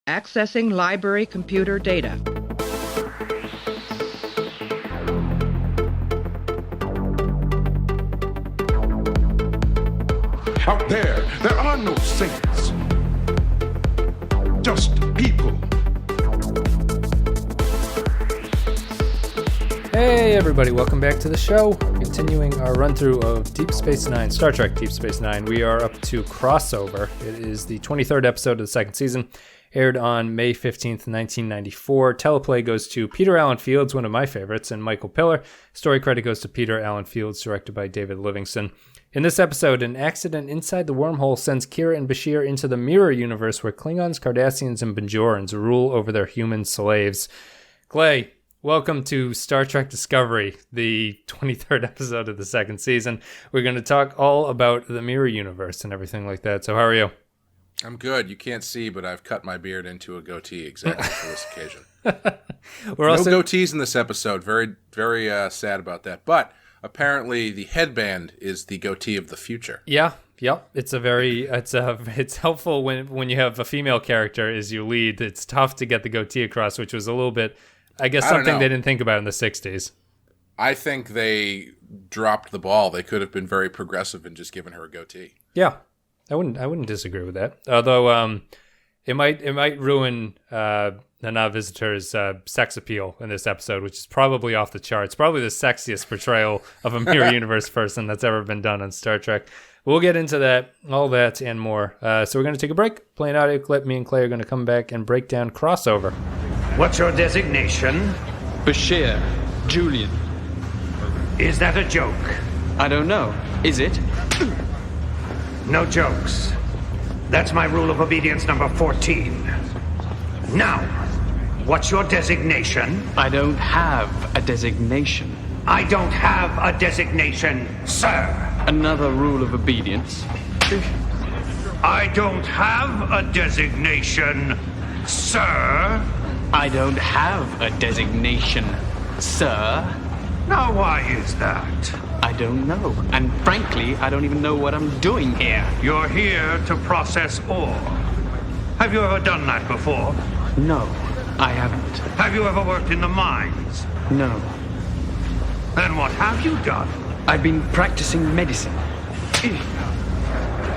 Accessing library computer data. Out there are no saints. Just people. Hey everybody, welcome back to the show. Continuing our run-through of Deep Space Nine, Star Trek Deep Space Nine. We are up to Crossover. It is the 23rd episode of the second season. Aired on May 15th, 1994. Teleplay goes to Peter Allen Fields, one of my favorites, and Michael Piller. Story credit goes to Peter Allen Fields, directed by David Livingston. In this episode, an accident inside the wormhole sends Kira and Bashir into the mirror universe where Klingons, Cardassians, and Bajorans rule over their human slaves. Clay, welcome to Star Trek Discovery, the 23rd episode of the second season. We're going to talk all about the mirror universe and everything like that. So how are you? I'm good. You can't see, but I've cut my beard into a goatee exactly for this occasion. No goatees in this episode. Very, very sad about that. But apparently, the headband is the goatee of the future. Yeah, yep. It's helpful when you have a female character as your lead. It's tough to get the goatee across, which was a little bit, I guess, something they didn't think about in the 60s. I think they dropped the ball. They could have been very progressive and just given her a goatee. Yeah. I wouldn't disagree with that. Although it might ruin Nana Visitor's sex appeal in this episode, which is probably off the charts. Probably the sexiest portrayal of a mirror universe person that's ever been done on Star Trek. We'll get into that, all that, and more. So we're going to take a break, play an audio clip. Me and Clay are going to come back and break down Crossover. What's your designation? Bashir. Julian. Is that a joke? I don't know. Is it? No jokes. That's my rule of obedience number 14. Now, what's your designation? I don't have a designation. I don't have a designation, sir. Another rule of obedience. I don't have a designation, sir. I don't have a designation, sir. Now, why is that? I don't know. And frankly, I don't even know what I'm doing here. You're here to process ore. Have you ever done that before? No, I haven't. Have you ever worked in the mines? No. Then what have you done? I've been practicing medicine.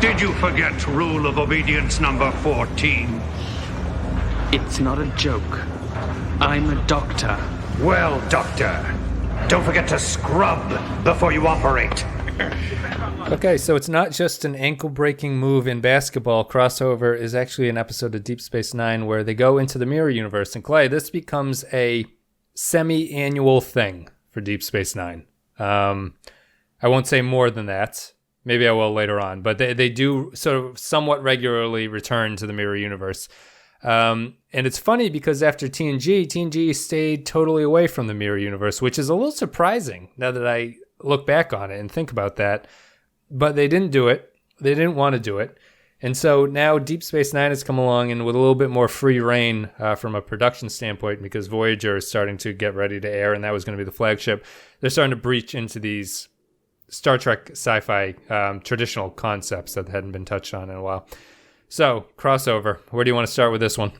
Did you forget rule of obedience number 14? It's not a joke. I'm a doctor. Well, doctor, don't forget to scrub before you operate. Okay, so it's not just an ankle-breaking move in basketball. Crossover is actually an episode of Deep Space Nine where they go into the mirror universe. And Clay, this becomes a semi-annual thing for Deep Space Nine. I won't say more than that. Maybe I will later on. But they do sort of somewhat regularly return to the mirror universe. And it's funny because after TNG stayed totally away from the mirror universe, which is a little surprising now that I look back on it and think about that. But they didn't do it. They didn't want to do it. And so now Deep Space Nine has come along and with a little bit more free reign from a production standpoint, because Voyager is starting to get ready to air, and that was going to be the flagship. They're starting to breach into these Star Trek sci-fi traditional concepts that hadn't been touched on in a while. So, Crossover. Where do you want to start with this one?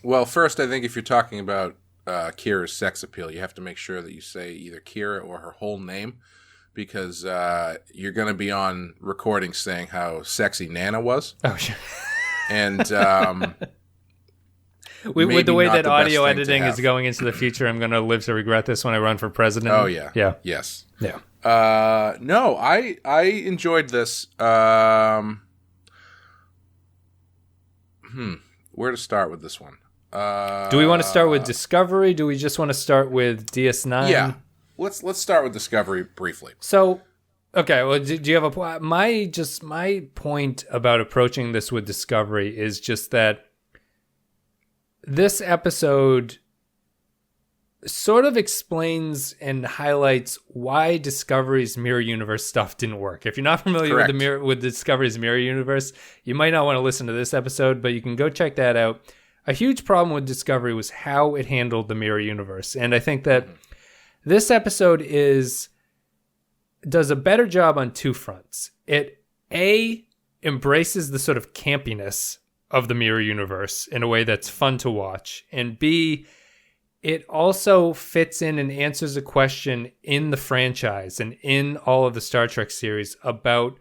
Well, first, I think if you're talking about Kira's sex appeal, you have to make sure that you say either Kira or her whole name, because you're going to be on recording saying how sexy Nana was. Oh, sure. And with the way that audio editing is going into the future, I'm going to live to regret this when I run for president. Oh, yeah. Yeah. Yes. Yeah. No, I enjoyed this. Where to start with this one? Do we want to start with Discovery? Do we just want to start with DS9? Yeah, let's start with Discovery briefly. So, okay. Well, do you have a my point about approaching this with Discovery is just that this episode sort of explains and highlights why Discovery's mirror universe stuff didn't work. If you're not familiar with Discovery's mirror universe, you might not want to listen to this episode, but you can go check that out. A huge problem with Discovery was how it handled the mirror universe. And I think that this episode does a better job on two fronts. It, A, embraces the sort of campiness of the mirror universe in a way that's fun to watch. And B, it also fits in and answers a question in the franchise and in all of the Star Trek series about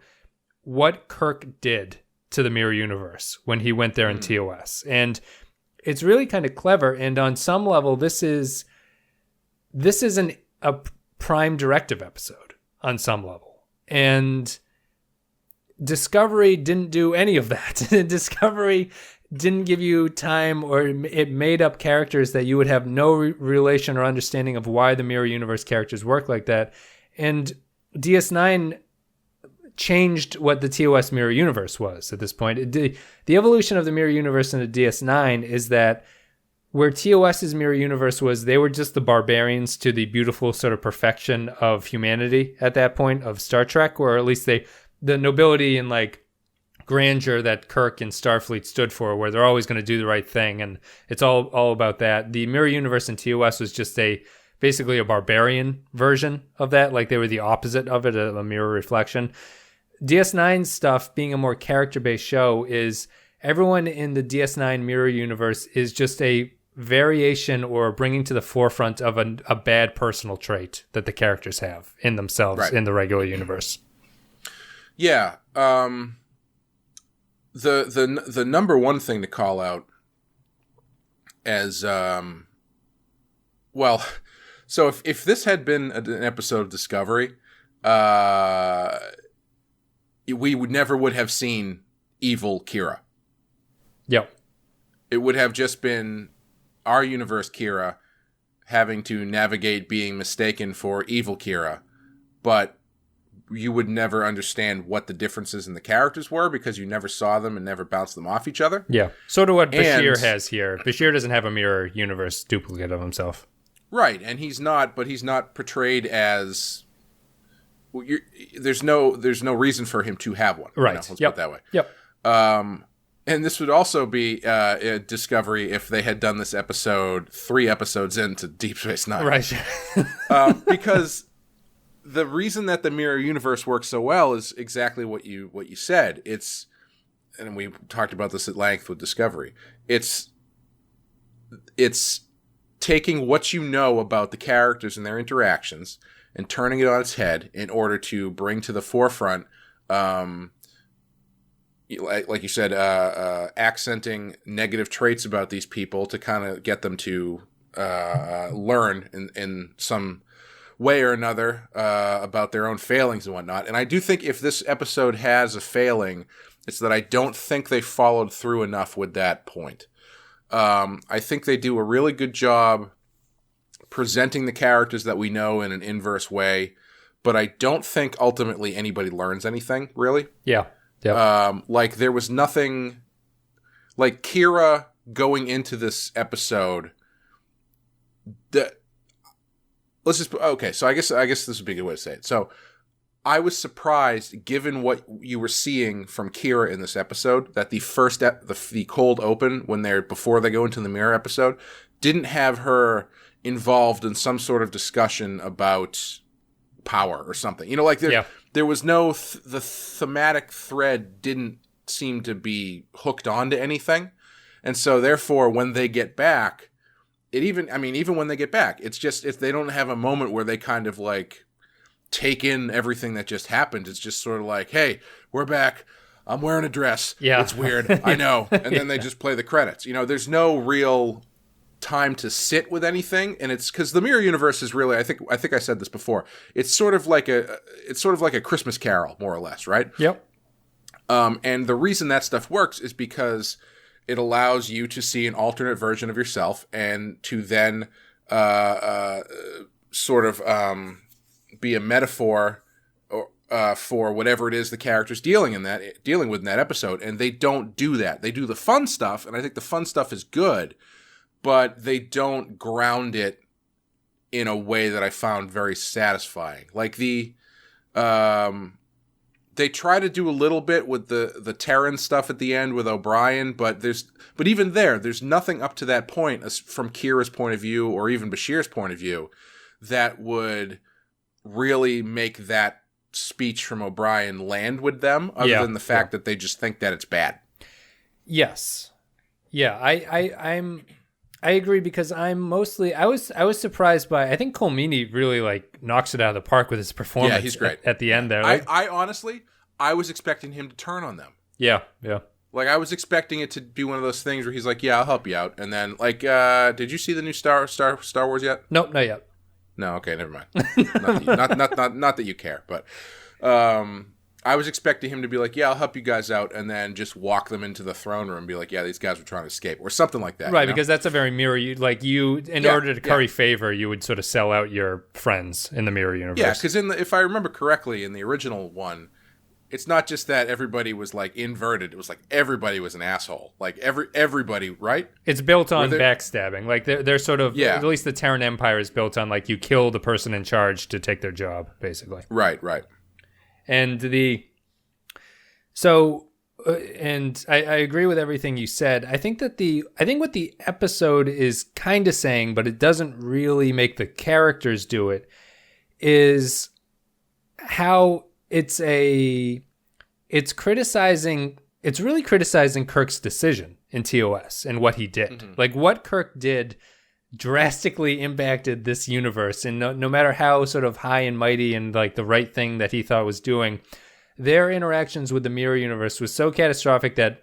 what Kirk did to the mirror universe when he went there in TOS. And it's really kind of clever. And on some level, this is a Prime Directive episode on some level. And Discovery didn't do any of that. Discovery didn't give you time, or it made up characters that you would have no relation or understanding of why the mirror universe characters work like that. And DS9 changed what the TOS mirror universe was at this point. The evolution of the mirror universe into DS9 is that where TOS's mirror universe was, they were just the barbarians to the beautiful sort of perfection of humanity at that point of Star Trek, or at least the nobility and like grandeur that Kirk and Starfleet stood for, where they're always going to do the right thing, and it's all about that. The mirror universe in TOS was just basically a barbarian version of that, like they were the opposite of it, a mirror reflection. DS9 stuff, being a more character-based show, is everyone in the DS9 mirror universe is just a variation or bringing to the forefront of a bad personal trait that the characters have in themselves in the regular universe. Yeah. The number one thing to call out as so if this had been an episode of Discovery, we would have seen evil Kira. Yep. It would have just been our universe Kira having to navigate being mistaken for evil Kira, but you would never understand what the differences in the characters were because you never saw them and never bounced them off each other. Yeah. Sort of what Bashir has here. Bashir doesn't have a mirror universe duplicate of himself. Right, and he's not portrayed as... There's no reason for him to have one. Right. Let's put it that way. Yep. And this would also be a Discovery if they had done this episode 3 episodes into Deep Space Nine. Right. Because the reason that the mirror universe works so well is exactly what you said. It's, and we talked about this at length with Discovery. It's taking what you know about the characters and their interactions and turning it on its head in order to bring to the forefront, like you said, accenting negative traits about these people to kind of get them to learn in some way or another about their own failings and whatnot. And I do think if this episode has a failing, it's that I don't think they followed through enough with that point. I think they do a really good job presenting the characters that we know in an inverse way, but I don't think ultimately anybody learns anything, really. Yeah. Yep. Like there was nothing, like Kira going into this episode. So I guess this would be a good way to say it. So I was surprised, given what you were seeing from Kira in this episode, that the first the cold open before they go into the mirror episode didn't have her involved in some sort of discussion about power or something. You know, like there was no the thematic thread didn't seem to be hooked onto anything, and so therefore when they get back, even when they get back, it's just if they don't have a moment where they kind of like take in everything that just happened, it's just sort of like, hey, we're back. I'm wearing a dress. Yeah, it's weird. I know. And then they just play the credits. You know, there's no real time to sit with anything, and it's because the mirror universe is really, I think I said this before, it's sort of like a Christmas Carol, more or less, right? Yep. And the reason that stuff works is because it allows you to see an alternate version of yourself and to then sort of be a metaphor for whatever it is the character's dealing with in that episode. And they don't do that. They do the fun stuff, and I think the fun stuff is good, but they don't ground it in a way that I found very satisfying. Like they try to do a little bit with the Terran stuff at the end with O'Brien, but even there's nothing up to that point from Kira's point of view or even Bashir's point of view that would really make that speech from O'Brien land with them, other than the fact that they just think that it's bad. Yes. Yeah, I agree because I was surprised by, I think Colmini really like knocks it out of the park with his performance. Yeah, he's great at the end there. I honestly, I was expecting him to turn on them. Yeah. Like, I was expecting it to be one of those things where he's like, yeah, I'll help you out. And then, like, did you see the new Star Wars yet? Nope, not yet. No, okay, never mind. not that you care, but I was expecting him to be like, yeah, I'll help you guys out, and then just walk them into the throne room and be like, yeah, these guys were trying to escape, or something like that. Right, you know? because that's a very mirror. In order to curry favor, you would sort of sell out your friends in the mirror universe. Yeah, because if I remember correctly, in the original one, it's not just that everybody was like inverted. It was like everybody was an asshole. Like everybody, right? It's built on backstabbing. Like they're sort of, at least the Terran Empire is built on like you kill the person in charge to take their job, basically. Right. And I agree with everything you said. I think what the episode is kind of saying, but it doesn't really make the characters do it, is how it's really criticizing Kirk's decision in TOS and what he did. Mm-hmm. Like what Kirk did drastically impacted this universe, and no matter how sort of high and mighty and like the right thing that he thought was doing, their interactions with the mirror universe was so catastrophic that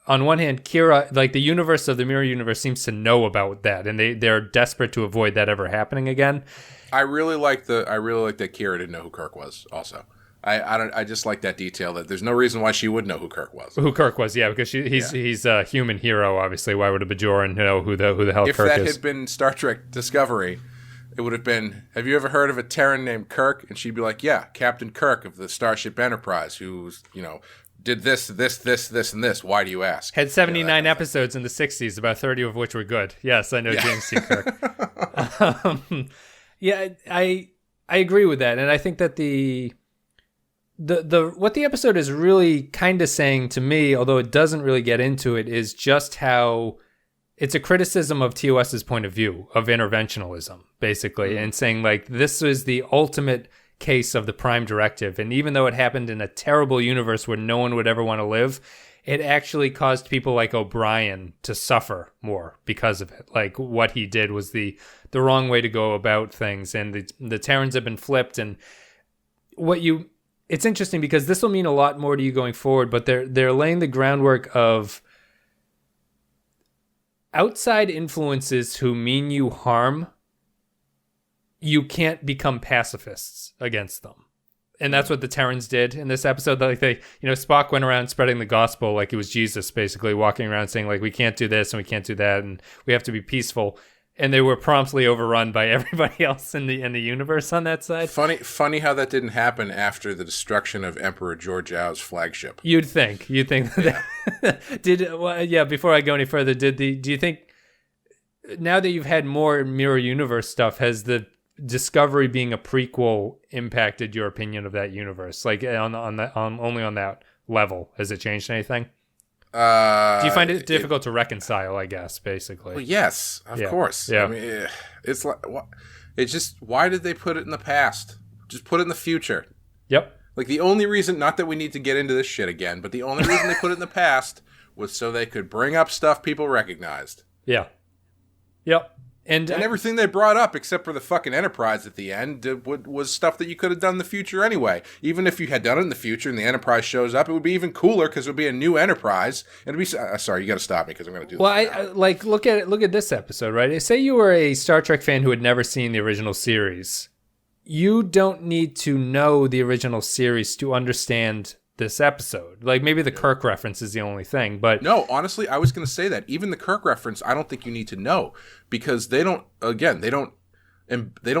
on one hand, Kira, like the universe of the mirror universe, seems to know about that, and they're desperate to avoid that ever happening again. I really like that Kira didn't know who Kirk was. Also, I just like that detail that there's no reason why she would know who Kirk was. Who Kirk was, yeah, because he's a human hero. Obviously, why would a Bajoran know who the hell Kirk is? If that had been Star Trek Discovery, it would have been, have you ever heard of a Terran named Kirk? And she'd be like, yeah, Captain Kirk of the Starship Enterprise, who's did this, and this. Why do you ask? Had 79 episodes in the 60s, about 30 of which were good. Yes, I know James C. Kirk. Yeah, I agree with that, and I think that the what the episode is really kind of saying to me, although it doesn't really get into it, is just how it's a criticism of TOS's point of view of interventionalism, basically, and saying like this is the ultimate case of the Prime Directive, and even though it happened in a terrible universe where no one would ever want to live, it actually caused people like O'Brien to suffer more because of it. Like what he did was the wrong way to go about things, and the Terrans have been flipped. And it's interesting because this will mean a lot more to you going forward, but they're laying the groundwork of outside influences who mean you harm. You can't become pacifists against them. And that's what the Terrans did in this episode. Like Spock went around spreading the gospel like it was Jesus, basically walking around saying like, we can't do this and we can't do that, and we have to be peaceful. And they were promptly overrun by everybody else in the universe on that side. Funny how that didn't happen after the destruction of Emperor Georgiou's flagship. You'd think that before I go any further, do you think now that you've had more mirror universe stuff, has the Discovery being a prequel impacted your opinion of that universe? Like only on that level, has it changed anything? Do you find it difficult to reconcile? I guess basically. Well, yes, of course. Yeah. I mean, it's like it's just, why did they put it in the past? Just put it in the future. Yep. Like the only reason, not that we need to get into this shit again, but the only reason they put it in the past was so they could bring up stuff people recognized. Yeah. Yep. And everything they brought up, except for the fucking Enterprise at the end, was stuff that you could have done in the future anyway. Even if you had done it in the future and the Enterprise shows up, it would be even cooler because it would be a new Enterprise. And it'd be sorry, you got to stop me because I'm going to do this. Well, look at this episode, right? Say you were a Star Trek fan who had never seen the original series. You don't need to know the original series to understand this episode. Like maybe the Kirk reference is the only thing, but no, honestly, I was going to say that even the Kirk reference, I don't think you need to know, because they don't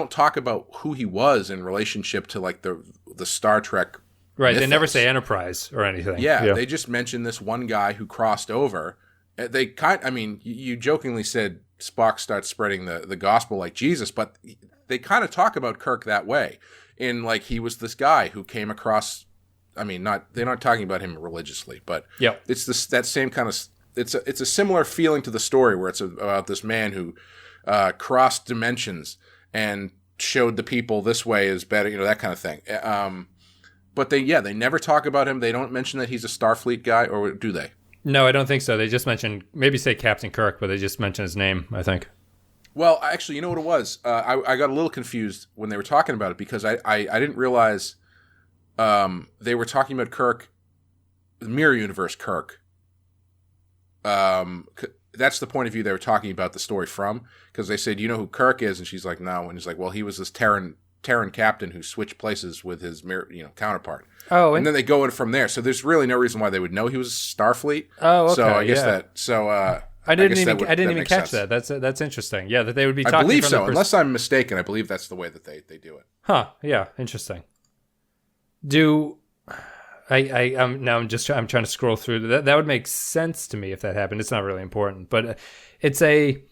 talk about who he was in relationship to like the Star Trek. Right. mythos. They never say Enterprise or anything. Yeah. They just mention this one guy who crossed over. You jokingly said Spock starts spreading the gospel like Jesus, but they kind of talk about Kirk that way. In like, he was this guy who came across, they're not talking about him religiously, but it's that same kind of, it's a similar feeling to the story where it's about this man who crossed dimensions and showed the people this way is better, that kind of thing. But they never talk about him. They don't mention that he's a Starfleet guy, or do they? No, I don't think so. They just mentioned, maybe say Captain Kirk, but they just mentioned his name, I think. Well, actually, you know what it was? I got a little confused when they were talking about it because I didn't realize they were talking about Kirk, the Mirror Universe Kirk. That's the point of view they were talking about the story from, because they said, you know who Kirk is? And she's like, no. And he's like, well, he was this Terran captain who switched places with his counterpart. Oh, and then they go in from there. So there's really no reason why they would know he was Starfleet. Oh, okay. So I guess I didn't even catch that. That's interesting. Yeah, that they would be talking. I believe so, unless I'm mistaken. I believe that's the way that they do it. Huh? Yeah, interesting. I'm trying to scroll through that. That would make sense to me if that happened. It's not really important, but I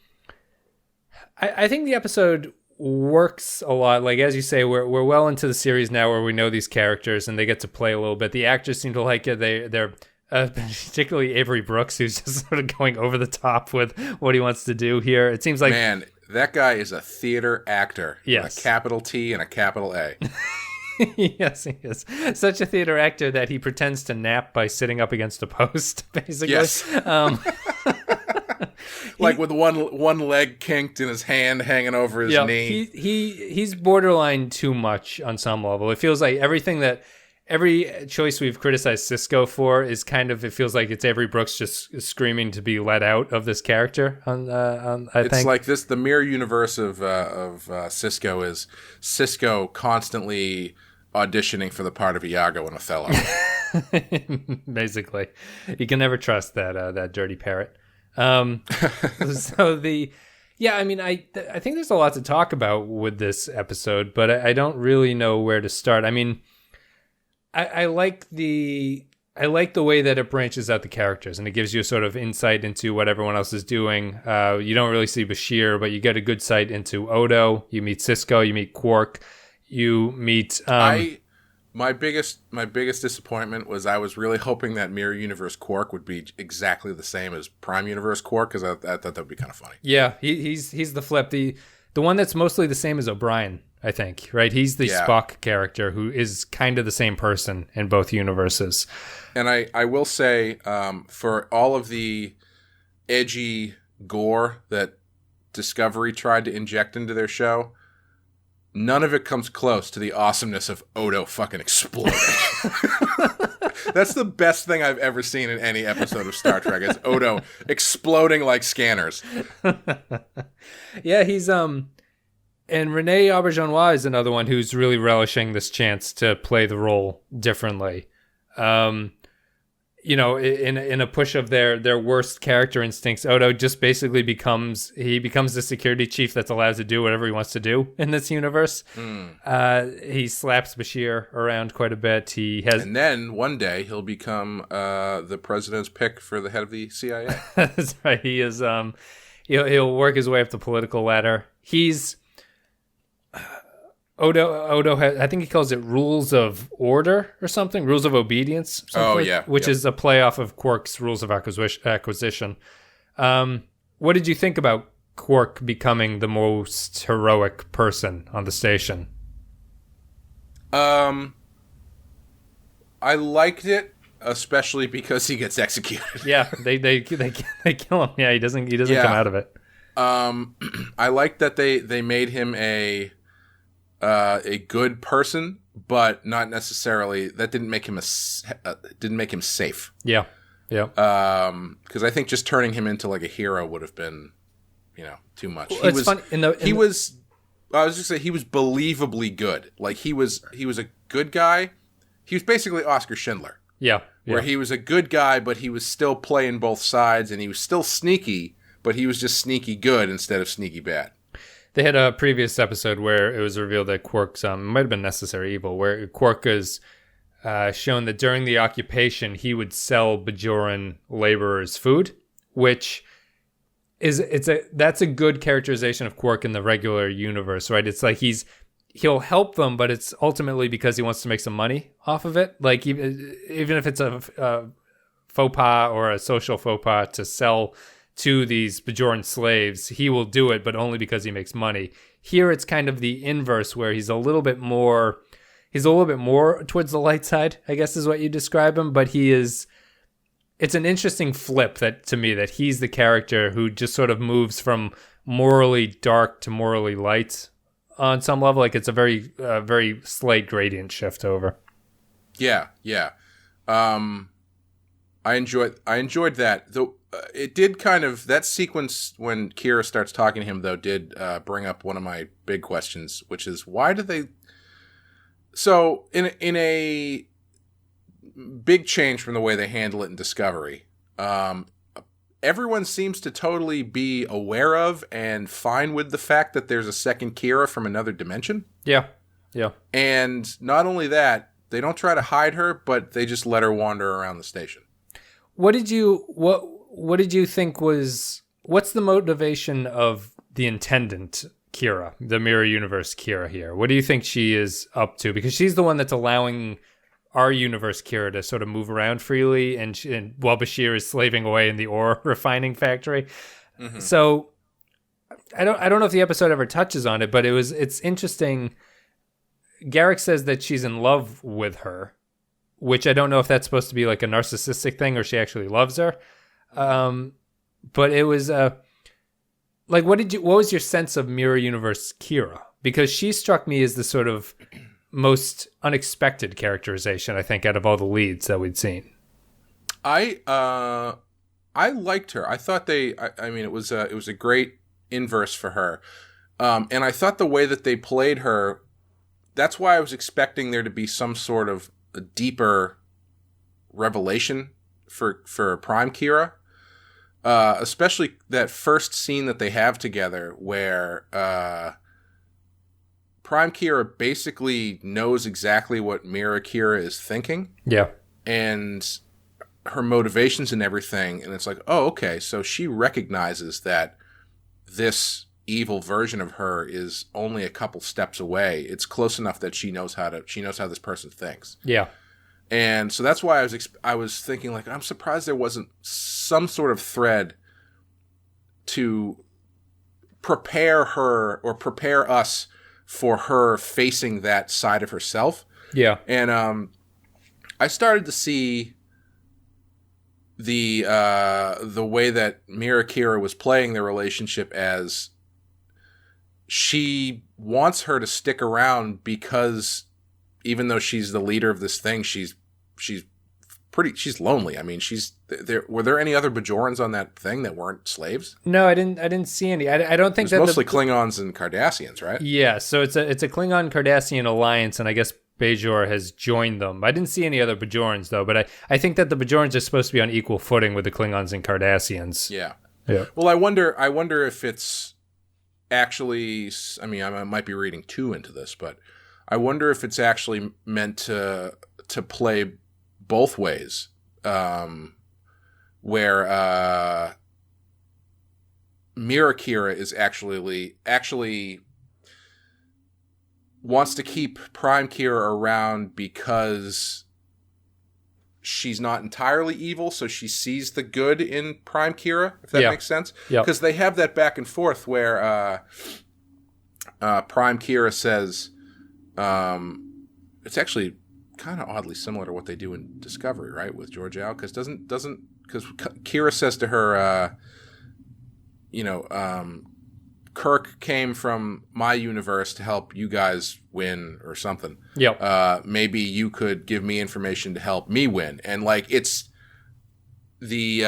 think the episode works a lot. Like, as you say, we're well into the series now where we know these characters and they get to play a little bit. The actors seem to like it. They're particularly Avery Brooks, who's just sort of going over the top with what he wants to do here. It seems like, man, that guy is a theater actor. Yes. With a capital T and a capital A. Yes, he is. Such a theater actor that he pretends to nap by sitting up against a post, basically. Yes. Like with one leg kinked and his hand hanging over his knee. He's borderline too much on some level. It feels like every choice we've criticized Cisco for is kind of, it feels like it's Avery Brooks just screaming to be let out of this character. It's like this. The mirror universe of Cisco is Cisco constantly auditioning for the part of Iago in Othello. Basically, you can never trust that dirty parrot. I think there's a lot to talk about with this episode, but I don't really know where to start. I mean, I like the way that it branches out the characters and it gives you a sort of insight into what everyone else is doing. You don't really see Bashir, but you get a good sight into Odo. You meet Cisco. You meet Quark. You meet. My biggest disappointment was I was really hoping that Mirror Universe Quark would be exactly the same as Prime Universe Quark, because I thought that would be kind of funny. Yeah, he's the flip. The one that's mostly the same as O'Brien, I think, right? He's the Spock character who is kind of the same person in both universes. And I will say, for all of the edgy gore that Discovery tried to inject into their show, none of it comes close to the awesomeness of Odo fucking exploding. That's the best thing I've ever seen in any episode of Star Trek, is Odo exploding like scanners. Yeah, he's and Renee Auberjonois is another one who's really relishing this chance to play the role differently. In a push of their worst character instincts, Odo just basically becomes the security chief that's allowed to do whatever he wants to do in this universe. He slaps Bashir around quite a bit. And then one day he'll become the president's pick for the head of the CIA. That's right. He is. He'll work his way up the political ladder. He's Odo has, I think he calls it rules of order or something, rules of obedience. Which is a play off of Quark's rules of acquisition. What did you think about Quark becoming the most heroic person on the station? I liked it, especially because he gets executed. Yeah, they kill him. Yeah, he doesn't come out of it. I like that they made him a good person, but not necessarily. That didn't make him safe. Yeah. Because I think just turning him into like a hero would have been, too much. Well, it's funny. I was just saying he was believably good. Like he was a good guy. He was basically Oscar Schindler. Yeah. Where he was a good guy, but he was still playing both sides, and he was still sneaky, but he was just sneaky good instead of sneaky bad. They had a previous episode where it was revealed that Quark's might have been Necessary Evil, where Quark is shown that during the occupation he would sell Bajoran laborers food, which that's a good characterization of Quark in the regular universe, right? It's like he'll help them, but it's ultimately because he wants to make some money off of it. Like even if it's a faux pas or a social faux pas to sell to these Bajoran slaves, he will do it, but only because he makes money. Here it's kind of the inverse, where he's a little bit more towards the light side, I guess is what you describe him, but he is it's an interesting flip that to me that he's the character who just sort of moves from morally dark to morally light on some level. Like it's a very slight gradient shift over. Yeah. I enjoyed that. Though it did kind of, that sequence when Kira starts talking to him though did bring up one of my big questions, which is why do they? So in a big change from the way they handle it in Discovery, everyone seems to totally be aware of and fine with the fact that there's a second Kira from another dimension. Yeah. And not only that, they don't try to hide her, but they just let her wander around the station. What did you think was, what's the motivation of the Intendant Kira, the Mirror Universe Kira here? What do you think she is up to? Because she's the one that's allowing our universe Kira to sort of move around freely, and while Bashir is slaving away in the ore refining factory. Mm-hmm. So I don't know if the episode ever touches on it, but it's interesting. Garrick says that she's in love with her, which I don't know if that's supposed to be like a narcissistic thing or she actually loves her. But it was like, what was your sense of Mirror Universe Kira? Because she struck me as the sort of most unexpected characterization, I think, out of all the leads that we'd seen. I liked her. I thought it was a great inverse for her. And I thought the way that they played her, that's why I was expecting there to be some sort of a deeper revelation for Prime Kira. Especially that first scene that they have together where Prime Kira basically knows exactly what Mirror Kira is thinking. Yeah. And her motivations and everything. And it's like, oh, okay. So she recognizes that this evil version of her is only a couple steps away. It's close enough that she knows how this person thinks. Yeah. And so that's why I was thinking, like, I'm surprised there wasn't some sort of thread to prepare her or prepare us for her facing that side of herself. Yeah. And I started to see the way that Mirror Kira was playing the relationship as she wants her to stick around because even though she's the leader of this thing, she's lonely. I mean, were there any other Bajorans on that thing that weren't slaves? No, I didn't see any. I don't think that mostly Klingons and Cardassians, right? Yeah, so it's a Klingon Cardassian alliance, and I guess Bajor has joined them. I didn't see any other Bajorans though, but I think that the Bajorans are supposed to be on equal footing with the Klingons and Cardassians. Yeah. Yeah. Well, I wonder if it's actually, I mean, I might be reading too into this, but I wonder if it's actually meant to play both ways, where Mirror Kira is actually wants to keep Prime Kira around because she's not entirely evil, so she sees the good in Prime Kira, if that makes sense. Yeah. Because they have that back and forth where Prime Kira says, it's actually kind of oddly similar to what they do in Discovery, right, with Georgiou, because because Kira says to her, Kirk came from my universe to help you guys win or something. Yep. Maybe you could give me information to help me win. And like it's the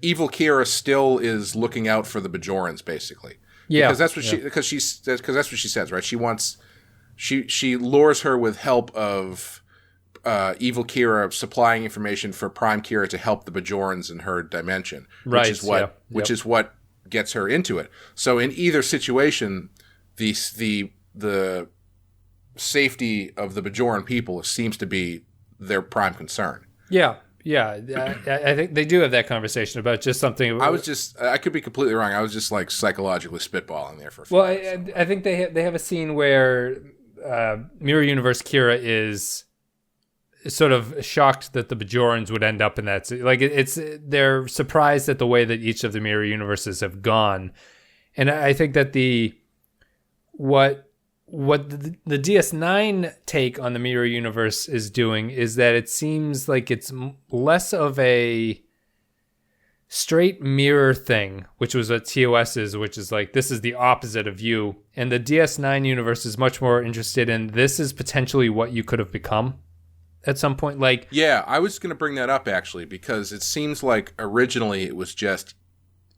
evil Kira still is looking out for the Bajorans, basically. Yeah. Because that's what she says, right? She lures her with help of evil Kira supplying information for Prime Kira to help the Bajorans in her dimension, right? Which is what gets her into it. So in either situation, the safety of the Bajoran people seems to be their prime concern. Yeah. I think they do have that conversation about just something. I could be completely wrong. I was just like psychologically spitballing there for a few minutes. I think they have a scene where Mirror Universe Kira is sort of shocked that the Bajorans would end up in that. Like they're surprised at the way that each of the Mirror Universes have gone, and I think that what what the DS9 take on the mirror universe is doing is that it seems like it's less of a straight mirror thing, which was what TOS is, which is like, this is the opposite of you. And the DS9 universe is much more interested in, this is potentially what you could have become at some point. Like, yeah, I was going to bring that up actually, because it seems like originally it was just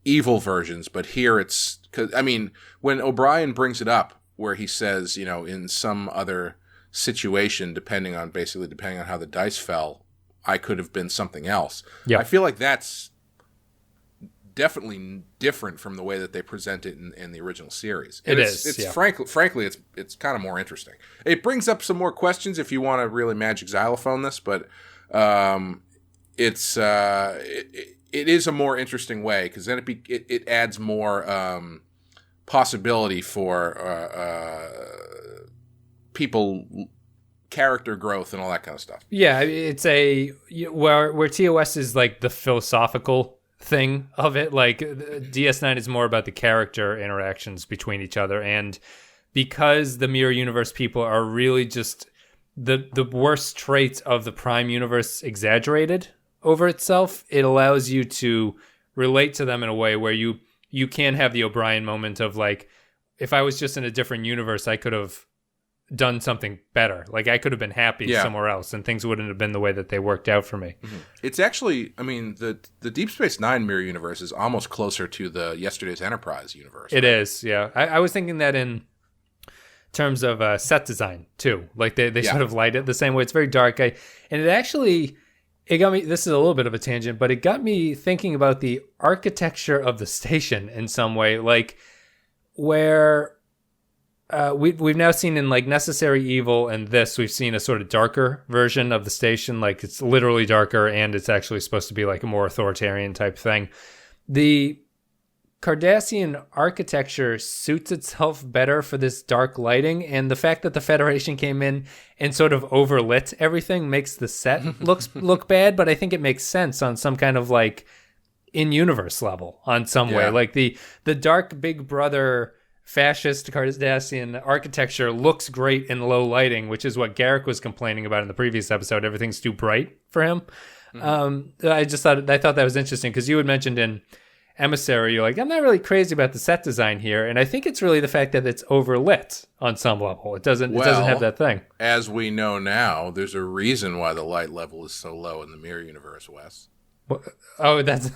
evil versions, but here it's, cause, I mean, when O'Brien brings it up, where he says, you know, in some other situation, depending on how the dice fell, I could have been something else. Yeah. I feel like that's definitely different from the way that they present it in the original series. Frankly, it's kind of more interesting. It brings up some more questions if you want to really magic xylophone this, but it is a more interesting way, because then it adds more possibility for people, character growth and all that kind of stuff. Yeah, it's where TOS is like the philosophical thing of it. Like DS9 is more about the character interactions between each other, and because the mirror universe people are really just the worst traits of the Prime universe exaggerated over itself, it allows you to relate to them in a way where you can have the O'Brien moment of like, if I was just in a different universe, I could have done something better. Like I could have been happy somewhere else, and things wouldn't have been the way that they worked out for me. Mm-hmm. It's actually, I mean, the Deep Space Nine mirror universe is almost closer to the Yesterday's Enterprise universe. It is, yeah. I was thinking that in terms of set design too. Like they sort of light it the same way. It's very dark. And it actually, it got me, this is a little bit of a tangent, but it got me thinking about the architecture of the station in some way, like where we've now seen in like Necessary Evil and this, we've seen a sort of darker version of the station. Like it's literally darker, and it's actually supposed to be like a more authoritarian type thing. The Cardassian architecture suits itself better for this dark lighting, and the fact that the Federation came in and sort of overlit everything makes the set look bad, but I think it makes sense on some kind of like in-universe level on some way. Like the dark Big Brother fascist Cardassian architecture looks great in low lighting, which is what Garrick was complaining about in the previous episode. Everything's too bright for him. Mm-hmm. I thought that was interesting, because you had mentioned in Emissary, you're like, I'm not really crazy about the set design here, and I think it's really the fact that it's overlit on some level. It doesn't have that thing. As we know now, there's a reason why the light level is so low in the mirror universe, Wes. Oh, that's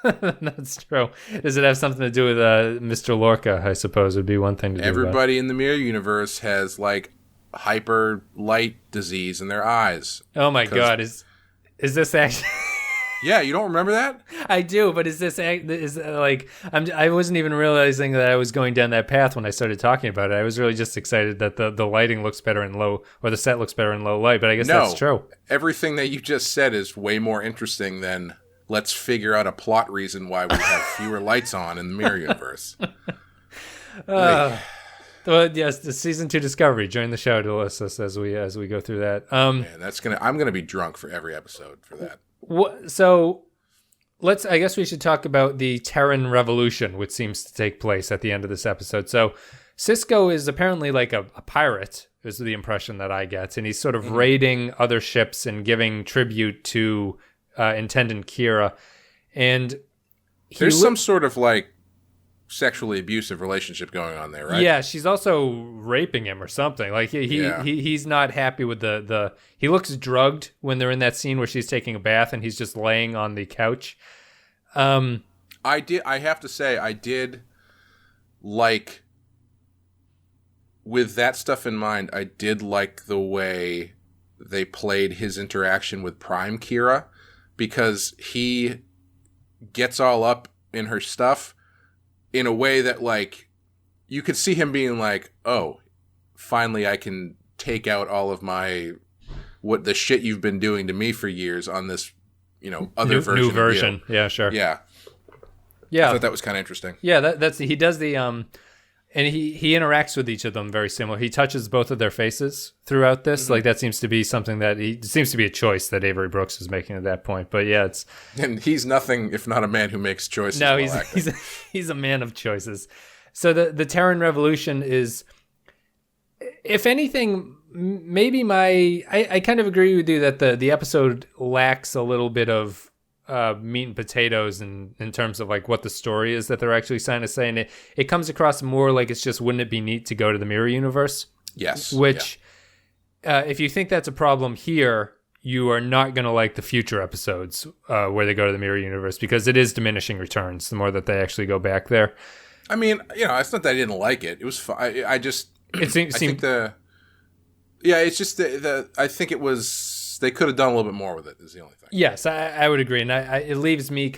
that's true. Does it have something to do with Mr. Lorca? I suppose would be one thing to do. Everybody in the mirror universe has like hyper light disease in their eyes. Oh my god! Is this actually? Yeah, you don't remember that? I do, but I wasn't even realizing that I was going down that path when I started talking about it. I was really just excited that the lighting looks better in low, or the set looks better in low light, but I guess that's true. Everything that you just said is way more interesting than let's figure out a plot reason why we have fewer lights on in the mirror universe. Well, yes, the season 2 Discovery. Join the show to list us as we go through that. Man, I'm gonna be drunk for every episode for that. So I guess we should talk about the Terran Revolution, which seems to take place at the end of this episode. So Sisko is apparently like a pirate, is the impression that I get, and he's sort of raiding other ships and giving tribute to Intendant Kira. And there's some sort of like sexually abusive relationship going on there, right? Yeah, she's also raping him or something. Like he's not happy with the he looks drugged when they're in that scene where she's taking a bath and he's just laying on the couch. I have to say I did like, with that stuff in mind, I did like the way they played his interaction with Prime Kira, because he gets all up in her stuff in a way that, like, you could see him being like, oh, finally I can take out all of what the shit you've been doing to me for years on this, other version. New version. Yeah, sure. Yeah. I thought that was kind of interesting. Yeah, he does the, and he interacts with each of them very similar. He touches both of their faces throughout this. Mm-hmm. Like, that seems to be something it seems to be a choice that Avery Brooks is making at that point. But yeah, and he's nothing if not a man who makes choices. No, he's a man of choices. So the Terran Revolution is, if anything, maybe I kind of agree with you that the episode lacks a little bit of meat and potatoes in terms of like what the story is that they're actually trying to say, and it comes across more like it's just, wouldn't it be neat to go to the mirror universe? Yes. Which, if you think that's a problem here, you are not going to like the future episodes where they go to the mirror universe, because it is diminishing returns the more that they actually go back there. I mean, it's not that I didn't like it. It was fine. I just, it's just I think it was, they could have done a little bit more with it, is the only thing. Yes, I would agree. And it leaves me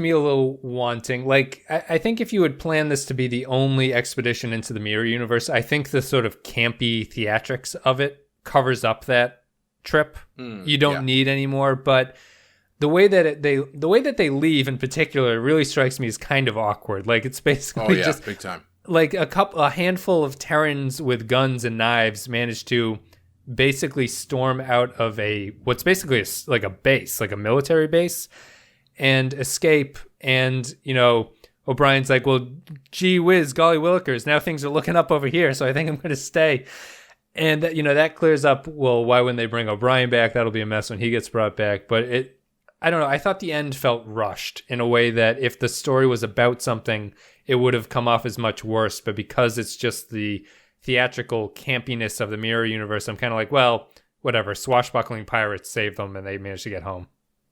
a little wanting. Like, I think if you would plan this to be the only expedition into the mirror universe, I think the sort of campy theatrics of it covers up that trip. You don't need any more. But the way that they leave in particular really strikes me as kind of awkward. Like, it's basically just big time. Like a handful of Terrans with guns and knives managed to basically storm out of what's basically like a base, like a military base, and escape. And O'Brien's like, well, gee whiz, golly willikers, now things are looking up over here, so I think I'm going to stay. And that clears up, well, why wouldn't they bring O'Brien back? That'll be a mess when he gets brought back. But I don't know, I thought the end felt rushed in a way that if the story was about something, it would have come off as much worse. But because it's just the theatrical campiness of the mirror universe, I'm kind of like, well, whatever, swashbuckling pirates saved them and they managed to get home.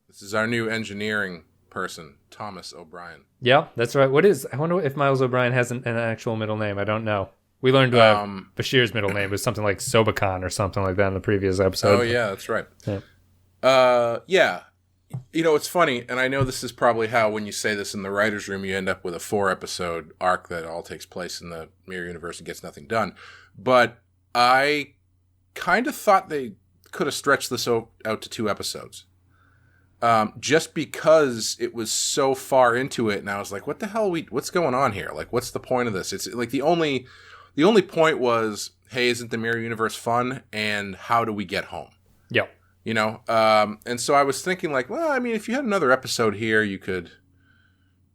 This is our new engineering person, Thomas O'Brien. Yeah, that's right. I wonder if Miles O'Brien has an actual middle name. I don't know. We learned Bashir's middle name was something like Sobakan or something like that in the previous episode. Oh, yeah, that's right. Yeah. It's funny, and I know this is probably how, when you say this in the writer's room, you end up with a 4-episode arc that all takes place in the mirror universe and gets nothing done. But I kind of thought they could have stretched this out to 2 episodes. Just because it was so far into it, and I was like, what the hell what's going on here? Like, what's the point of this? It's like the only point was, hey, isn't the mirror universe fun? And how do we get home? Yep. And so I was thinking, like, well, I mean, if you had another episode here, you could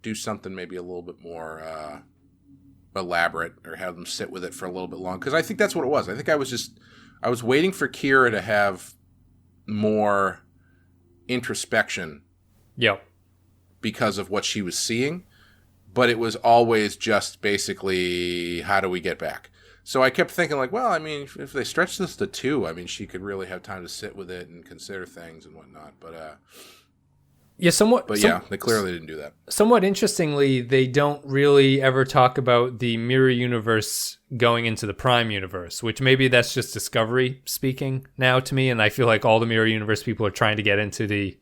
do something maybe a little bit more elaborate, or have them sit with it for a little bit long. Because I think that's what it was. I think I was waiting for Kira to have more introspection. Yep. Because of what she was seeing. But it was always just basically, how do we get back? So I kept thinking, like, well, I mean, if they stretch this to 2, I mean, she could really have time to sit with it and consider things and whatnot. But they clearly didn't do that. Somewhat interestingly, they don't really ever talk about the mirror universe going into the Prime universe, which maybe that's just Discovery speaking now to me, and I feel like all the mirror universe people are trying to get into the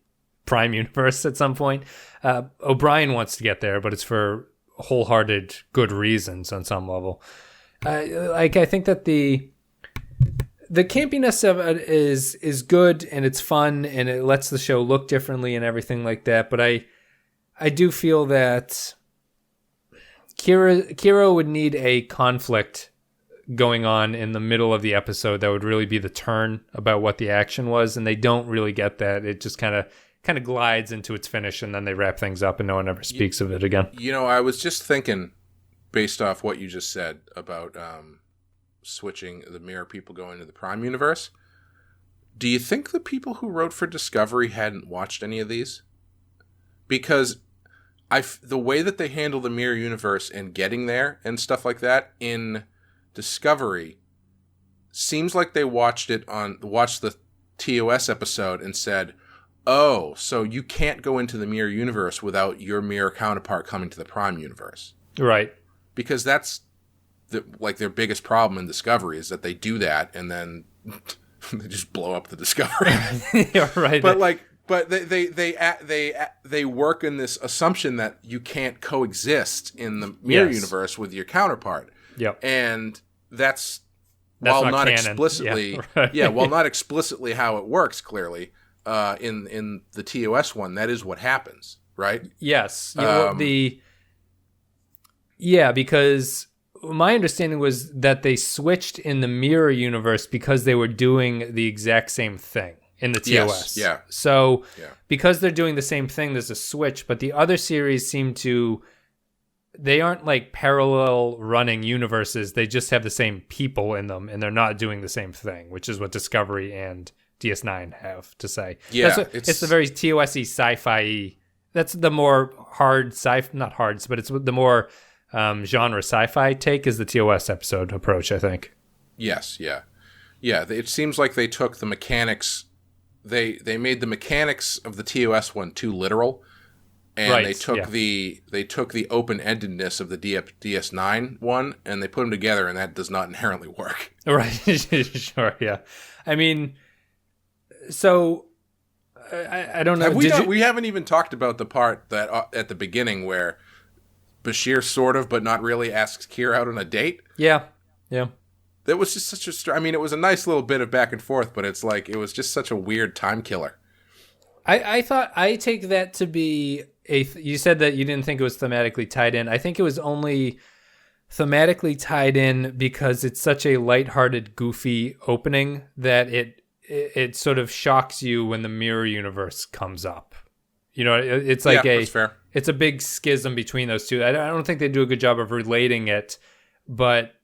Prime universe at some point. O'Brien wants to get there, but it's for wholehearted good reasons on some level. I think that the campiness of it is good, and it's fun, and it lets the show look differently and everything like that. But I do feel that Kira would need a conflict going on in the middle of the episode that would really be the turn about what the action was, and they don't really get that. It just kind of glides into its finish, and then they wrap things up, and no one ever speaks of it again. I was just thinking, based off what you just said about switching the mirror people going to the Prime universe, do you think the people who wrote for Discovery hadn't watched any of these? Because the way that they handle the mirror universe and getting there and stuff like that in Discovery seems like they watched the TOS episode and said, oh, so you can't go into the mirror universe without your mirror counterpart coming to the Prime universe. Right. Because that's their biggest problem in Discovery is that they do that and then they just blow up the Discovery. Yeah, right. But they work in this assumption that you can't coexist in the mirror universe with your counterpart. Yep. And that's while not explicitly, while not explicitly how it works clearly in the TOS one, that is what happens, right? Yes. Because my understanding was that they switched in the mirror universe because they were doing the exact same thing in the TOS. Yes, yeah. So because they're doing the same thing, there's a switch, but the other series seem to they aren't like parallel running universes. They just have the same people in them, and they're not doing the same thing, which is what Discovery and DS9 have to say. Yeah, it's the very TOS-y sci-fi. That's the more hard not hard, but it's the more genre sci-fi take is the TOS episode approach, I think. Yes, yeah. Yeah, it seems like they took the mechanics, they made the mechanics of the TOS one too literal, and right, they took the open-endedness of the DS9 one, and they put them together, and that does not inherently work. Right, sure, yeah. I mean, so I don't know. We haven't even talked about the part that at the beginning where Bashir sort of, but not really, asks Kira out on a date. Yeah. That was just such a... I mean, it was a nice little bit of back and forth, but it's like, it was just such a weird time killer. I take that to be you said that you didn't think it was thematically tied in. I think it was only thematically tied in because it's such a lighthearted, goofy opening that it sort of shocks you when the mirror universe comes up. You know, it's like that's fair. It's a big schism between those two. I don't think they do a good job of relating it, but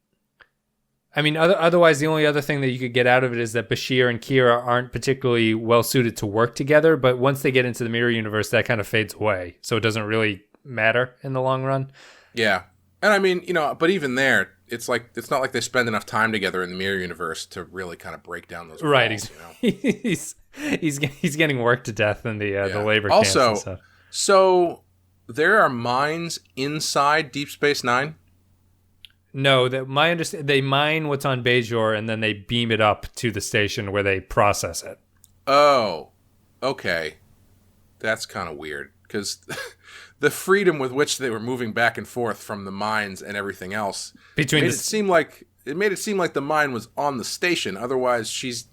I mean, otherwise, the only other thing that you could get out of it is that Bashir and Kira aren't particularly well suited to work together. But once they get into the mirror universe, that kind of fades away. So it doesn't really matter in the long run. Yeah. And I mean, you know, but even there, it's not like they spend enough time together in the mirror universe to really kind of break down those walls, right. You know? he's getting worked to death in the labor camps also, and stuff. So there are mines inside Deep Space Nine? No, they mine what's on Bajor and then they beam it up to the station where they process it. Oh, okay. That's kind of weird because the freedom with which they were moving back and forth from the mines and everything else made it seem like the mine was on the station. Otherwise, she's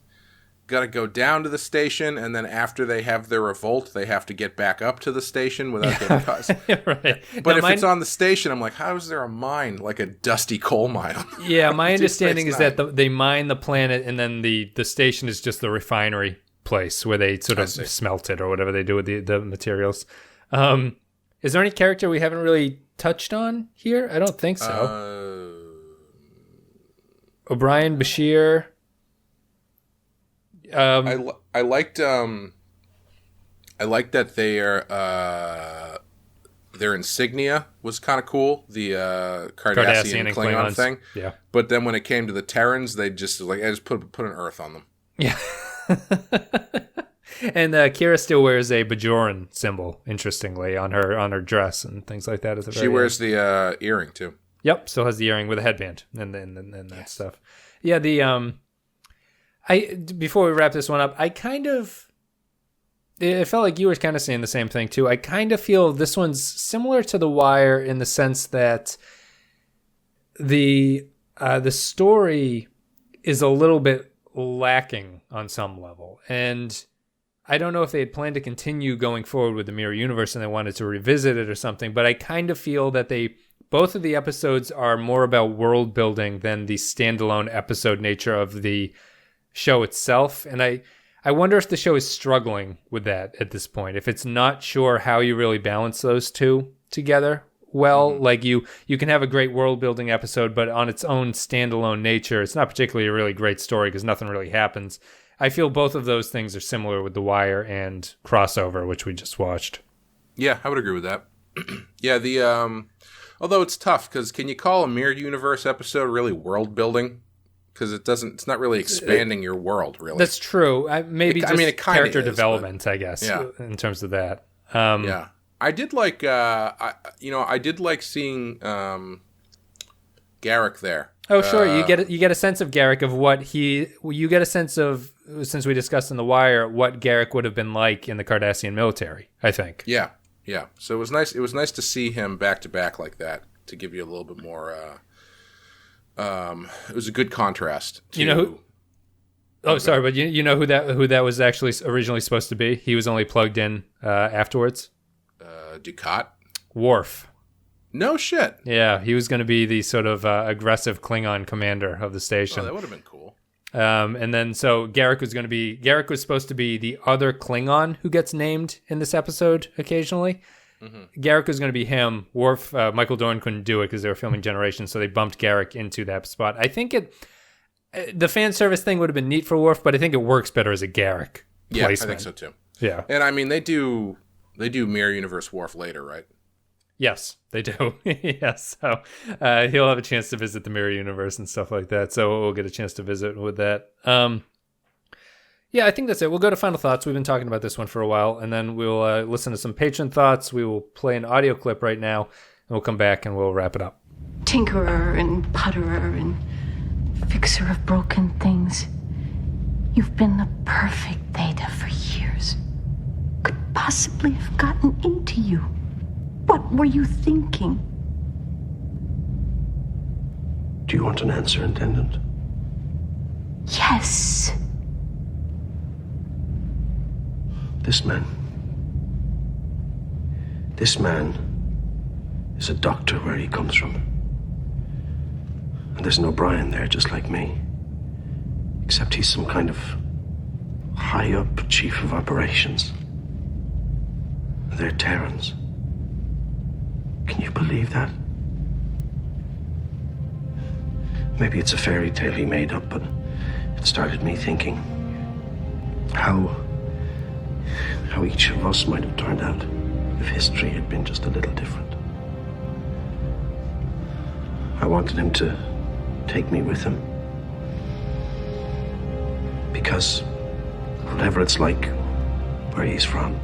got to go down to the station, and then after they have their revolt, they have to get back up to the station without getting caught. Right. But if it's on the station, I'm like, how is there a mine, like a dusty coal mine? Yeah, my understanding is that they mine the planet, and then the station is just the refinery place where they sort of smelt it or whatever they do with the materials. Is there any character we haven't really touched on here? I don't think so. O'Brien, Bashir... I liked that their insignia was kind of cool. The Cardassian and Klingon thing. Yeah. But then when it came to the Terrans, they just I just put an Earth on them. Yeah. And Kira still wears a Bajoran symbol, interestingly, on her dress and things like that. She wears the earring too. Yep, still has the earring with a headband and that stuff. Yeah, before we wrap this one up, it felt like you were kind of saying the same thing too. I kind of feel this one's similar to The Wire in the sense that the story is a little bit lacking on some level, and I don't know if they had planned to continue going forward with the Mirror Universe and they wanted to revisit it or something, but I kind of feel that both of the episodes are more about world building than the standalone episode nature of the show itself. And I wonder if the show is struggling with that at this point, if it's not sure how you really balance those two together well. Mm-hmm. Like you can have a great world building episode, but on its own standalone nature, it's not particularly a really great story because nothing really happens. I feel both of those things are similar with The Wire and Crossover, which we just watched. Yeah, I would agree with that. Yeah, although it's tough because can you call a Mirror Universe episode really world building? Because it's not really expanding your world, really. That's true. Maybe it is, character development, I guess, in terms of that. Yeah. I did like, I did like seeing Garrick there. Oh, sure. You get a sense of Garrick of you get a sense of, since we discussed in The Wire, what Garrick would have been like in the Cardassian military, I think. Yeah. Yeah. So it was nice. It was nice to see him back to back like that to give you a little bit more, it was a good contrast to... sorry, but you know who that was actually originally supposed to be? He was only plugged in afterwards. Dukat? Worf. No shit. Yeah, he was going to be the sort of aggressive Klingon commander of the station. Oh, that would have been cool. And then so Garrick was supposed to be the other Klingon who gets named in this episode occasionally. Garrick was going to be him. Worf, Michael Dorn couldn't do it because they were filming Generations, so they bumped Garrick into that spot. I think the fan service thing would have been neat for Worf, but I think it works better as a Garrick placement. I think so too. Yeah. And I mean, they do Mirror Universe Worf later, right? Yes, they do. Yes. So he'll have a chance to visit the Mirror Universe and stuff like that. So we'll get a chance to visit with that. Yeah, I think that's it. We'll go to final thoughts. We've been talking about this one for a while, and then we'll listen to some patron thoughts. We will play an audio clip right now, and we'll come back and we'll wrap it up. Tinkerer and putterer and fixer of broken things. You've been the perfect Theta for years. Could possibly have gotten into you. What were you thinking? Do you want an answer, Intendant? Yes. This man is a doctor where he comes from. And there's an O'Brien there, just like me. Except he's some kind of high-up chief of operations. They're Terrans. Can you believe that? Maybe it's a fairy tale he made up, but it started me thinking how each of us might have turned out if history had been just a little different. I wanted him to take me with him. Because whatever it's like where he's from,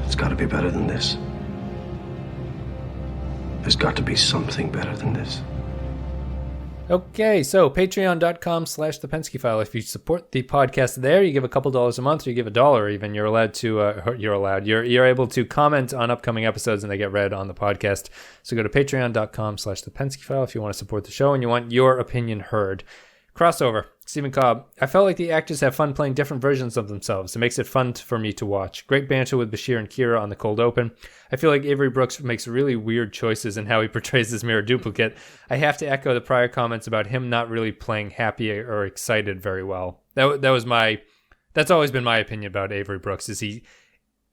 it's got to be better than this. There's got to be something better than this. Okay, so patreon.com/the Pensky File. If you support the podcast there, you give a couple dollars a month, or you give $1 even, you're able to comment on upcoming episodes and they get read on the podcast. So go to patreon.com/the Pensky File if you want to support the show and you want your opinion heard. Crossover. Stephen Cobb. I felt like the actors have fun playing different versions of themselves. It makes it fun for me to watch. Great banter with Bashir and Kira on the cold open. I feel like Avery Brooks makes really weird choices in how he portrays his mirror duplicate. I have to echo the prior comments about him not really playing happy or excited very well. That's always been my opinion about Avery Brooks.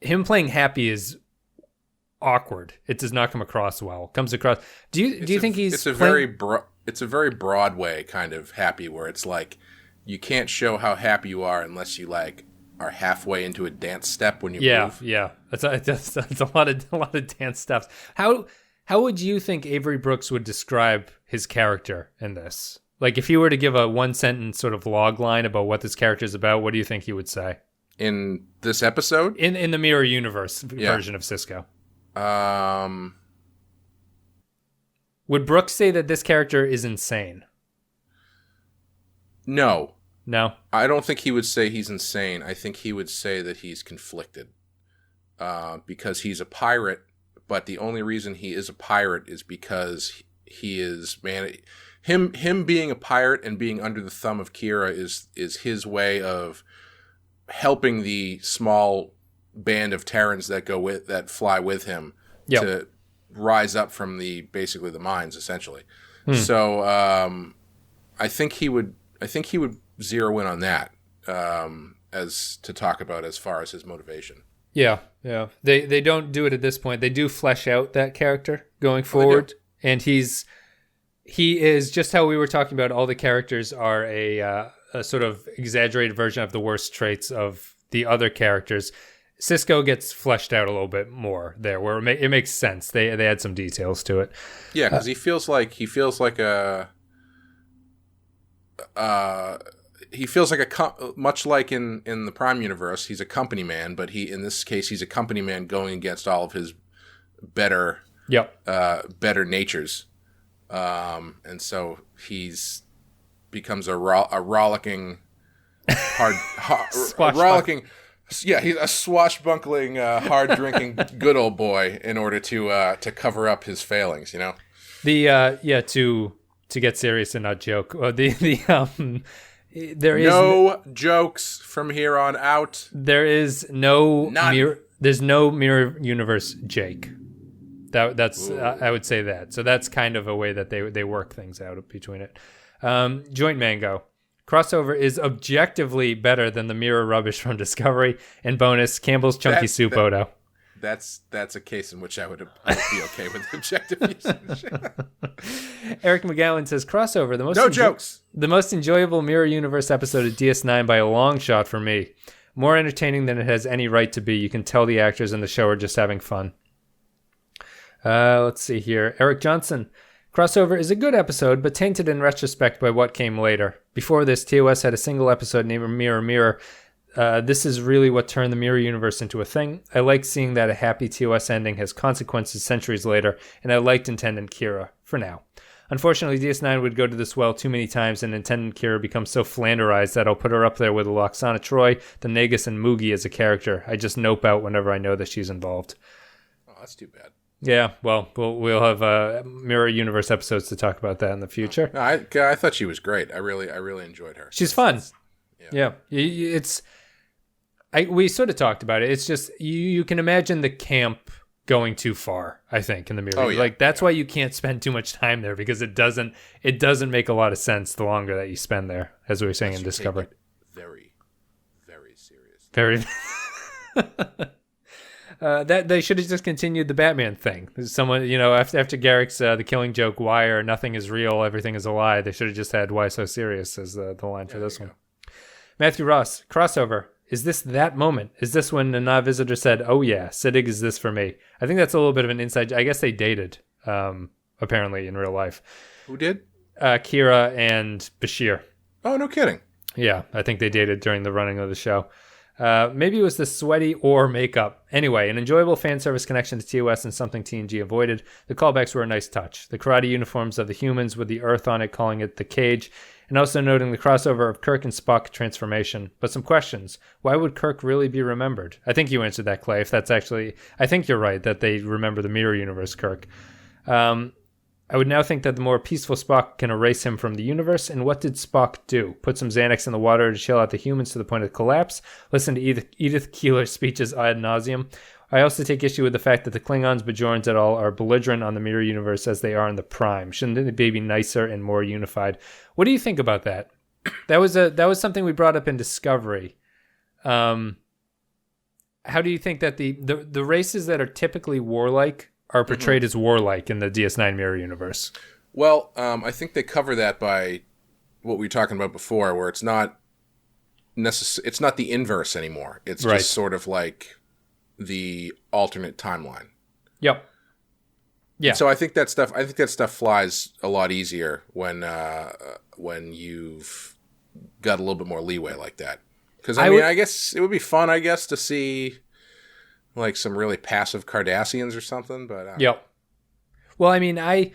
Him playing happy is awkward. It does not come across well. Comes across. Do you think he's? It's a very Broadway kind of happy, where it's like you can't show how happy you are unless you like are halfway into a dance step when you move. Yeah. That's a lot of dance steps. How would you think Avery Brooks would describe his character in this? Like, if he were to give a one sentence sort of log line about what this character is about, what do you think he would say? In this episode? In the Mirror Universe version of Cisco. Would Brooks say that this character is insane? No. I don't think he would say he's insane. I think he would say that he's conflicted. Because he's a pirate, but the only reason he is a pirate is because he is, him being a pirate and being under the thumb of Kira is his way of helping the small band of Terrans that fly with him to rise up from basically the mines, essentially. So I think he would zero in on that as to talk about as far as his motivation. Yeah. They don't do it at this point. They do flesh out that character going forward, and he is just how we were talking about. All the characters are a sort of exaggerated version of the worst traits of the other characters. Cisco gets fleshed out a little bit more there, where it makes sense. They add some details to it. Yeah, because he feels like much like in the Prime universe, he's a company man, but in this case he's a company man going against all of his better natures, and so he's becomes a rollicking rollicking. Yeah, he's a swashbuckling, hard-drinking, good old boy in order to cover up his failings. You know, to get serious and not joke. No jokes from here on out. There is no mirror. There's no Mirror Universe Jake. That's I would say that. So that's kind of a way that they work things out between it. Joint Mango. Crossover is objectively better than the mirror rubbish from Discovery. And bonus, Campbell's Chunky Soup Odo. that's a case in which I would be okay with objective usage. Eric McGowan says, crossover, the most enjoyable Mirror Universe episode of DS9 by a long shot for me. More entertaining than it has any right to be. You can tell the actors in the show are just having fun. Let's see here. Eric Johnson. Crossover is a good episode, but tainted in retrospect by what came later. Before this, TOS had a single episode named Mirror Mirror. This is really what turned the Mirror Universe into a thing. I like seeing that a happy TOS ending has consequences centuries later, and I liked Intendant Kira, for now. Unfortunately, DS9 would go to this well too many times, and Intendant Kira becomes so flanderized that I'll put her up there with Loxana Troy, the Nagus, and Moogie as a character. I just nope out whenever I know that she's involved. Oh, that's too bad. Yeah, well, we'll have Mirror Universe episodes to talk about that in the future. No, I thought she was great. I really enjoyed her. She's fun. Yeah. We sort of talked about it. It's just you can imagine the camp going too far, I think, in the Mirror. Oh, yeah. Like that's why you can't spend too much time there, because it doesn't make a lot of sense the longer that you spend there, as we were saying in Discovery. Very, very serious. Very. That they should have just continued the Batman thing. Someone, after Garrick's The Killing Joke, why or nothing is real, everything is a lie. They should have just had why so serious as the line for this one. Matthew Ross, crossover. Is this that moment? Is this when the non-visitor said, oh yeah, Siddig is this for me? I think that's a little bit of an inside. I guess they dated, apparently, in real life. Who did? Kira and Bashir. Oh, no kidding. Yeah, I think they dated during the running of the show. Maybe it was the sweaty or makeup. Anyway, an enjoyable fan service connection to TOS and something TNG avoided. The callbacks were a nice touch. The karate uniforms of the humans with the Earth on it, calling it the cage, and also noting the crossover of Kirk and Spock transformation. But some questions. Why would Kirk really be remembered? I think you answered that, Clay. If that's actually... I think you're right, that they remember the Mirror Universe Kirk. I would now think that the more peaceful Spock can erase him from the universe. And what did Spock do? Put some Xanax in the water to chill out the humans to the point of collapse? Listen to Edith Keeler's speeches ad nauseum? I also take issue with the fact that the Klingons, Bajorans et al. Are belligerent on the Mirror Universe as they are in the Prime. Shouldn't they be nicer and more unified? What do you think about that? That was something we brought up in Discovery. How do you think that the races that are typically warlike are portrayed as warlike in the DS9 Mirror Universe? Well, I think they cover that by what we were talking about before, where it's not it's not the inverse anymore. It's just sort of like the alternate timeline. Yep. Yeah. So I think that stuff flies a lot easier when you've got a little bit more leeway like that. Because I guess it would be fun, to see like some really passive Cardassians or something. But yep. Well, it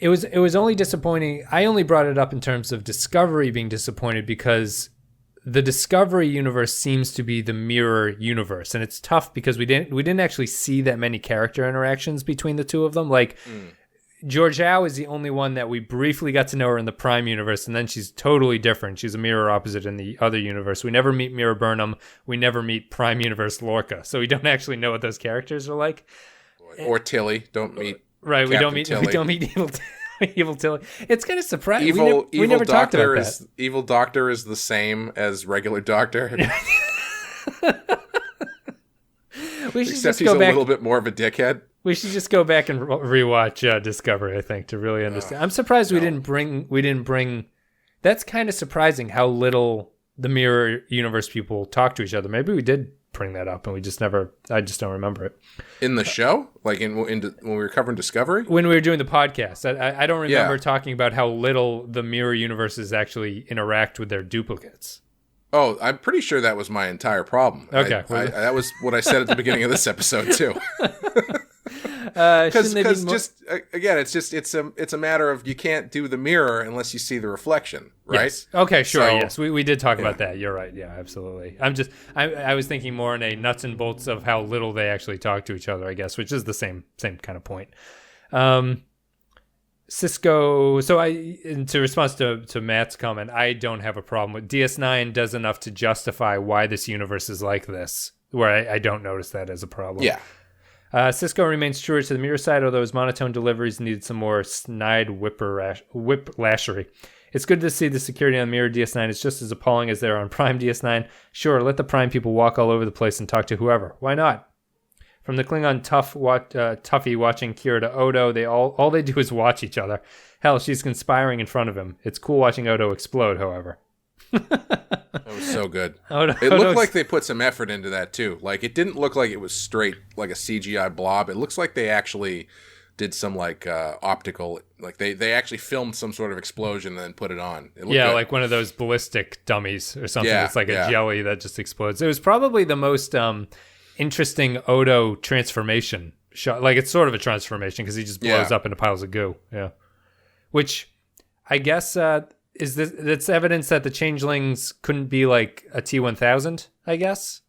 was only disappointing. I only brought it up in terms of Discovery being disappointed because the Discovery universe seems to be the mirror universe, and it's tough because we didn't actually see that many character interactions between the two of them. Like Georgiou is the only one that we briefly got to know her in the Prime universe, and then she's totally different. She's a mirror opposite in the other universe. We never meet Mira Burnham. We never meet Prime universe Lorca, so we don't actually know what those characters are like. Or Tilly. Don't meet. Right, we don't meet Evil Tilly. It's kind of surprising. We never talked about that. Evil Doctor is the same as regular Doctor. Except he's a little bit more of a dickhead. We should just go back and rewatch Discovery, I think, to really understand. I'm surprised we didn't bring. That's kind of surprising how little the Mirror Universe people talk to each other. Maybe we did bring that up, and we just never. I just don't remember it. In the show, like when we were covering Discovery, when we were doing the podcast, I don't remember talking about how little the Mirror Universes actually interact with their duplicates. Oh, I'm pretty sure that was my entire problem. Okay, that was what I said at the beginning of this episode too. Because it's a matter of you can't do the mirror unless you see the reflection, right? Yes. Okay, sure. Yes, we did talk about that. You're right. Yeah, absolutely. I was thinking more in a nuts and bolts of how little they actually talk to each other, I guess, which is the same kind of point. Cisco. So to response to Matt's comment, I don't have a problem with DS9 does enough to justify why this universe is like this, where I don't notice that as a problem. Yeah. Cisco remains truer to the mirror side, although his monotone deliveries needed some more snide whiplashery. It's good to see the security on Mirror DS9 is just as appalling as they're on Prime DS9. Sure, let the Prime people walk all over the place and talk to whoever. Why not? From the Klingon Tuffy watching Kira to Odo, they all they do is watch each other. Hell, she's conspiring in front of him. It's cool watching Odo explode, however. That was so good. It looked like they put some effort into that too. Like, it didn't look like it was straight like a CGI blob. It looks like they actually did some like optical, like they actually filmed some sort of explosion and then put it on. It looked good. Like one of those ballistic dummies or something. Yeah, It's like a jelly that just explodes. It was probably the most interesting Odo transformation shot. Like, it's sort of a transformation because he just blows up into piles of goo. Yeah, which I guess that's evidence that the changelings couldn't be like a T-1000. I guess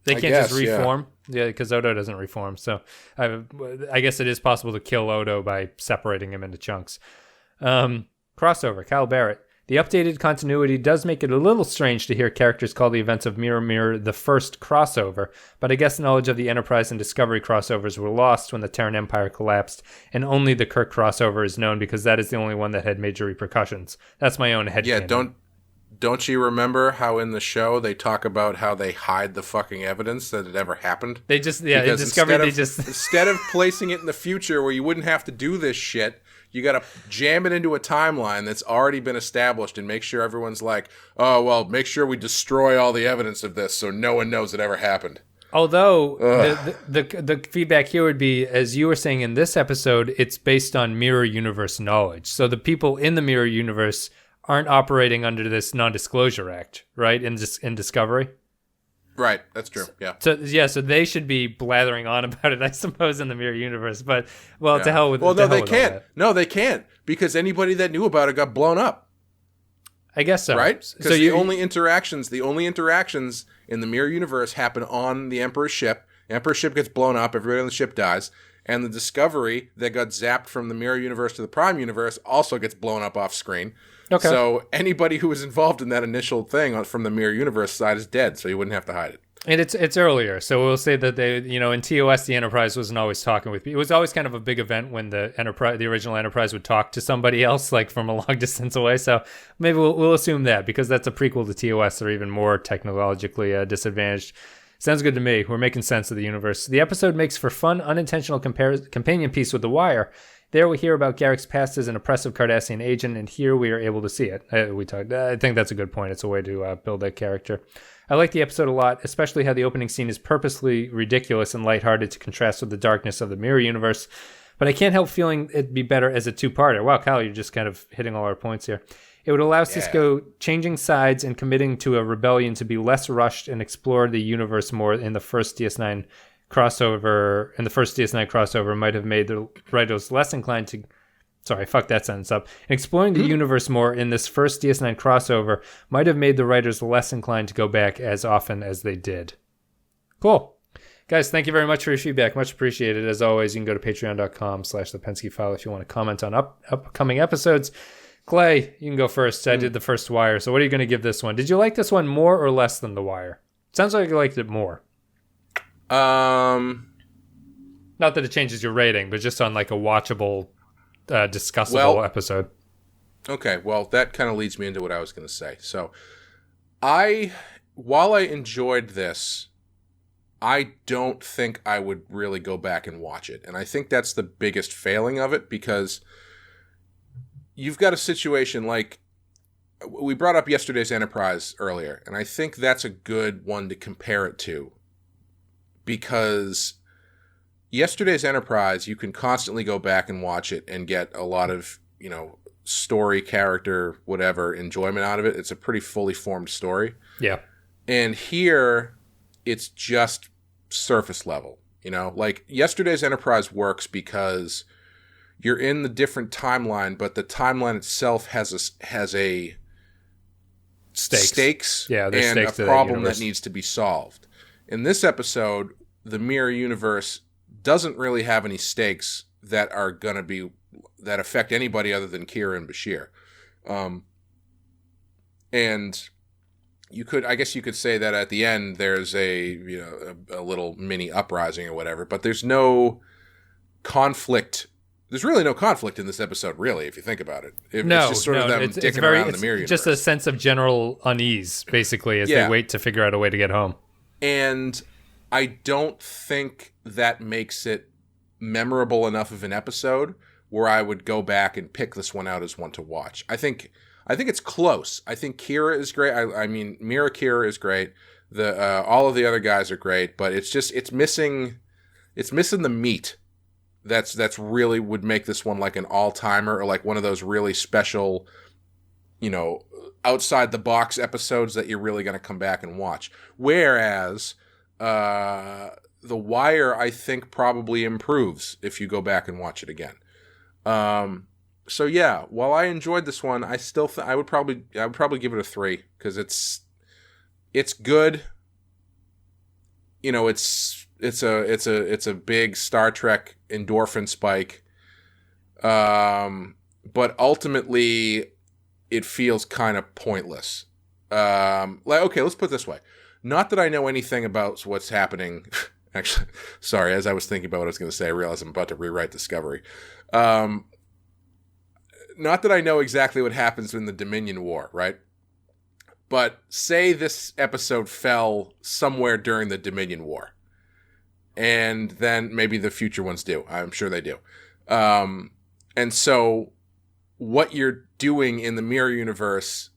they can't just reform. Yeah, because Odo doesn't reform. So I guess it is possible to kill Odo by separating him into chunks. Crossover, Cal Barrett. The updated continuity does make it a little strange to hear characters call the events of Mirror Mirror the first crossover, but I guess knowledge of the Enterprise and Discovery crossovers were lost when the Terran Empire collapsed, and only the Kirk crossover is known because that is the only one that had major repercussions. That's my own headcanon. Yeah, don't you remember how in the show they talk about how they hide the fucking evidence that it ever happened? They just, in Discovery, instead of placing it in the future where you wouldn't have to do this shit, you got to jam it into a timeline that's already been established and make sure everyone's like, oh, well, make sure we destroy all the evidence of this so no one knows it ever happened. Although the feedback here would be, as you were saying in this episode, it's based on Mirror Universe knowledge. So the people in the Mirror Universe aren't operating under this Non-Disclosure Act, right? In Discovery. Right, that's true. Yeah. So they should be blathering on about it, I suppose, in the Mirror Universe. But to hell with. Well, no, they can't. No, they can't because anybody that knew about it got blown up. I guess so. Right? Because the only interactions in the Mirror Universe happen on the Emperor's ship. The Emperor's ship gets blown up. Everybody on the ship dies. And the Discovery that got zapped from the Mirror Universe to the Prime Universe also gets blown up off screen. Okay. So anybody who was involved in that initial thing from the Mirror Universe side is dead, so you wouldn't have to hide it. And it's earlier, so we'll say that they, in TOS, the Enterprise wasn't always talking with people. It was always kind of a big event when the original Enterprise would talk to somebody else, like from a long distance away. So maybe we'll assume that because that's a prequel to TOS, they're even more technologically disadvantaged. Sounds good to me. We're making sense of the universe. The episode makes for fun, unintentional companion piece with The Wire. There we hear about Garrick's past as an oppressive Cardassian agent, and here we are able to see it. I think that's a good point. It's a way to build that character. I like the episode a lot, especially how the opening scene is purposely ridiculous and lighthearted to contrast with the darkness of the Mirror Universe. But I can't help feeling it'd be better as a two-parter. Wow, Kyle, you're just kind of hitting all our points here. It would allow Sisko changing sides and committing to a rebellion to be less rushed and explore the universe more in the first DS9 crossover. And the first DS9 crossover might have made the writers less inclined to... Sorry, fuck that sentence up. Exploring the universe more in this first DS9 crossover might have made the writers less inclined to go back as often as they did. Cool. Guys, thank you very much for your feedback. Much appreciated. As always, you can go to patreon.com/thepensky if you want to comment on upcoming episodes. Clay, you can go first. I did the first Wire. So what are you going to give this one? Did you like this one more or less than The Wire? Sounds like you liked it more. Not that it changes your rating, but just on like a watchable... discussable episode. Okay, well, that kind of leads me into what I was going to say. So, while I enjoyed this, I don't think I would really go back and watch it. And I think that's the biggest failing of it, because you've got a situation like, we brought up yesterday's Enterprise earlier, and I think that's a good one to compare it to, because... Yesterday's Enterprise, you can constantly go back and watch it and get a lot of, story, character, whatever, enjoyment out of it. It's a pretty fully formed story. Yeah. And here, it's just surface level, Like, yesterday's Enterprise works because you're in the different timeline, but the timeline itself has a stakes and stakes a problem that needs to be solved. In this episode, the Mirror Universe doesn't really have any stakes that are going to be that affect anybody other than Kira and Bashir. And I guess you could say that at the end there's a little mini uprising or whatever, but there's no conflict. There's really no conflict in this episode, really, if you think about it. It's just sort of them dicking around in the Mirror Universe. Just a sense of general unease, basically, as they wait to figure out a way to get home. And I don't think that makes it memorable enough of an episode where I would go back and pick this one out as one to watch. I think it's close. I think Kira is great. I mean, Mira Kira is great. All of the other guys are great, but it's missing the meat. That's really would make this one like an all-timer, or like one of those really special, outside the box episodes that you're really going to come back and watch. Whereas The Wire, I think, probably improves if you go back and watch it again. So yeah, while I enjoyed this one, I still I would probably give it a 3 because it's good. It's a big Star Trek endorphin spike. But ultimately it feels kind of pointless. Okay, let's put it this way. Not that I know anything about what's happening. Actually, sorry, as I was thinking about what I was going to say, I realized I'm about to rewrite Discovery. Not that I know exactly what happens in the Dominion War, right? But say this episode fell somewhere during the Dominion War. And then maybe the future ones do. I'm sure they do. And so what you're doing in the mirror universe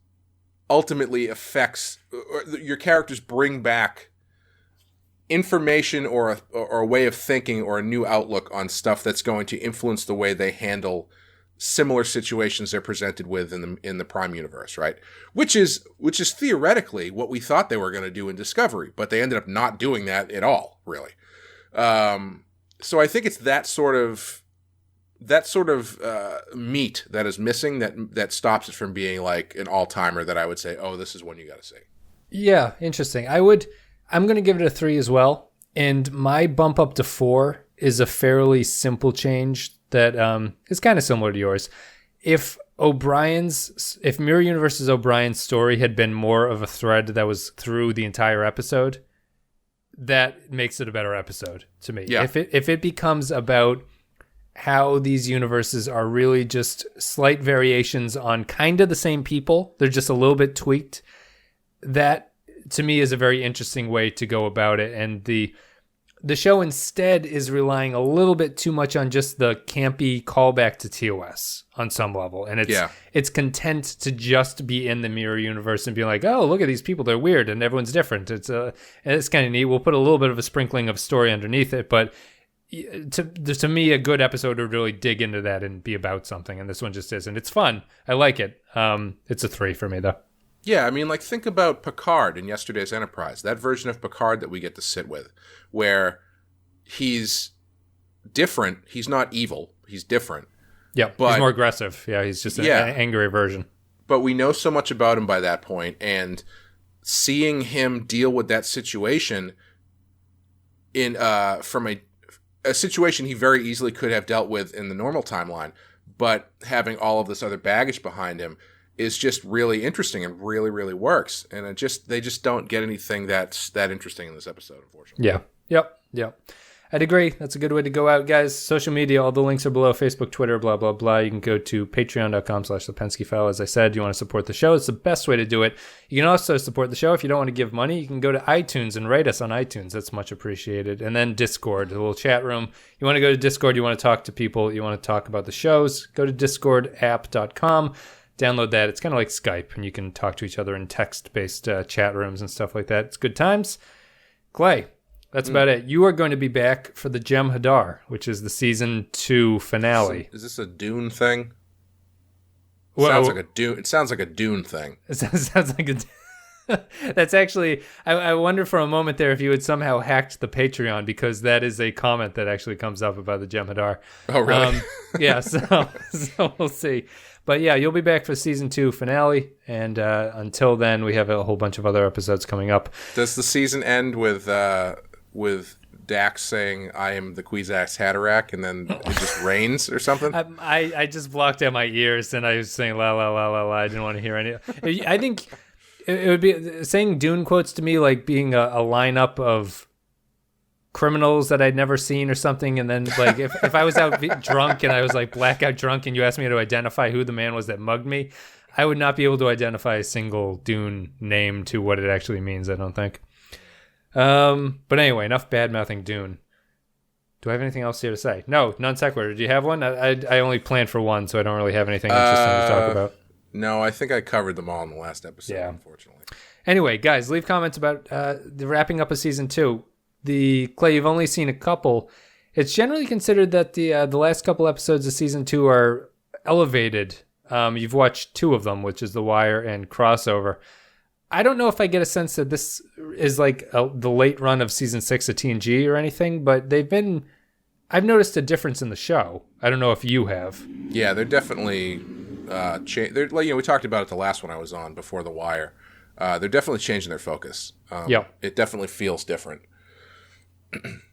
ultimately affects, or your characters bring back information or a way of thinking or a new outlook on stuff that's going to influence the way they handle similar situations they're presented with in the Prime universe, right? Which is theoretically what we thought they were going to do in Discovery, but they ended up not doing that at all, really. So I think it's that sort of meat that is missing that stops it from being like an all-timer that I would say, oh, this is one you got to see. Yeah, interesting. I'm going to give it a 3 as well. And my bump up to 4 is a fairly simple change that is kind of similar to yours. If Mirror Universe's O'Brien's story had been more of a thread that was through the entire episode, that makes it a better episode to me. Yeah. If it becomes about how these universes are really just slight variations on kind of the same people, they're just a little bit tweaked, that to me is a very interesting way to go about it. And the show instead is relying a little bit too much on just the campy callback to TOS on some level. And it's content to just be in the mirror universe and be like, oh, look at these people. They're weird and everyone's different. It's kind of neat. We'll put a little bit of a sprinkling of story underneath it. But to me, a good episode would really dig into that and be about something. And this one just isn't. It's fun. I like it. It's a 3 for me, though. Yeah, I mean, like, think about Picard in Yesterday's Enterprise, that version of Picard that we get to sit with, where he's different. He's not evil. He's different. Yeah, but he's more aggressive. Yeah, he's just an angry version. But we know so much about him by that point, and seeing him deal with that situation from a situation he very easily could have dealt with in the normal timeline, but having all of this other baggage behind him is just really interesting and really, really works. And they just don't get anything that's that interesting in this episode, unfortunately. Yeah. Yep. I'd agree. That's a good way to go out, guys. Social media, all the links are below. Facebook, Twitter, blah, blah, blah. You can go to patreon.com/thepenskyfile. As I said, you want to support the show. It's the best way to do it. You can also support the show if you don't want to give money. You can go to iTunes and rate us on iTunes. That's much appreciated. And then Discord, a little chat room. You want to go to Discord, you want to talk to people, you want to talk about the shows, go to discordapp.com. Download that. It's kind of like Skype, and you can talk to each other in text-based chat rooms and stuff like that. It's good times. Clay, that's about it. You are going to be back for the Jem'Hadar, which is the season 2 finale. Is this a Dune thing? Well, it sounds like a Dune thing. It sounds like a... That's actually... I wonder for a moment there if you had somehow hacked the Patreon, because that is a comment that actually comes up about the Jem'Hadar. Oh, really? Yeah, so we'll see. But yeah, you'll be back for season 2 finale, and until then, we have a whole bunch of other episodes coming up. Does the season end with Dax saying, "I am the Kwisatz Haderach," and then it just rains or something? I just blocked out my ears, and I was saying la la la la la. I didn't want to hear any. I think it would be saying Dune quotes to me like being a lineup of criminals that I'd never seen or something, and then like if I was out drunk and I was like blackout drunk and you asked me to identify who the man was that mugged me, I would not be able to identify a single Dune name to what it actually means, I don't think. But anyway, enough bad-mouthing Dune. Do I have anything else here to say? No, non sequitur. Do you have one? I only planned for one, so I don't really have anything interesting to talk about. No, I think I covered them all in the last episode, unfortunately. Anyway, guys, leave comments about the wrapping up of season 2. Clay, you've only seen a couple. It's generally considered that the last couple episodes of season 2 are elevated. You've watched 2 of them, which is The Wire and Crossover. I don't know if I get a sense that this is like the late run of season 6 of TNG or anything, but I've noticed a difference in the show. I don't know if you have. Yeah, they're definitely we talked about it the last one I was on before The Wire. They're definitely changing their focus. It definitely feels different.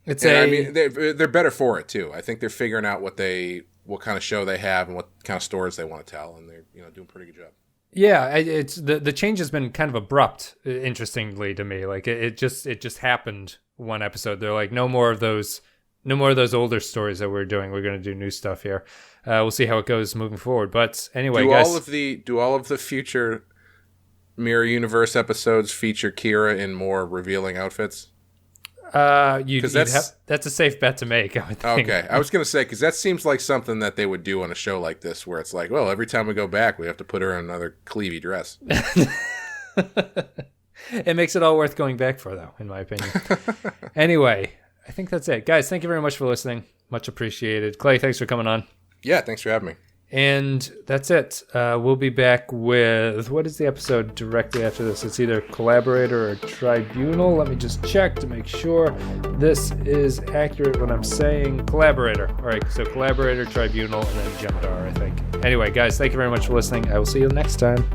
They're better for it too. I think they're figuring out what kind of show they have and what kind of stories they want to tell, and they're doing a pretty good job. Yeah, it's the change has been kind of abrupt. Interestingly to me, like it just happened one episode. They're like, no more of those older stories that we're doing. We're going to do new stuff here. We'll see how it goes moving forward. But anyway, do all of the future Mirror Universe episodes feature Kira in more revealing outfits? That's a safe bet to make, I would think. Okay, I was going to say, because that seems like something that they would do on a show like this, where it's like, well, every time we go back, we have to put her in another Cleavy dress. It makes it all worth going back for, though, in my opinion. Anyway, I think that's it. Guys, thank you very much for listening. Much appreciated. Clay, thanks for coming on. Yeah, thanks for having me. And that's it. We'll be back with, what is the episode directly after this? It's either Collaborator or Tribunal. Let me just check to make sure this is accurate when I'm saying Collaborator. All right, so Collaborator, Tribunal, and then Jem'Hadar, I think. Anyway, guys, thank you very much for listening. I will see you next time.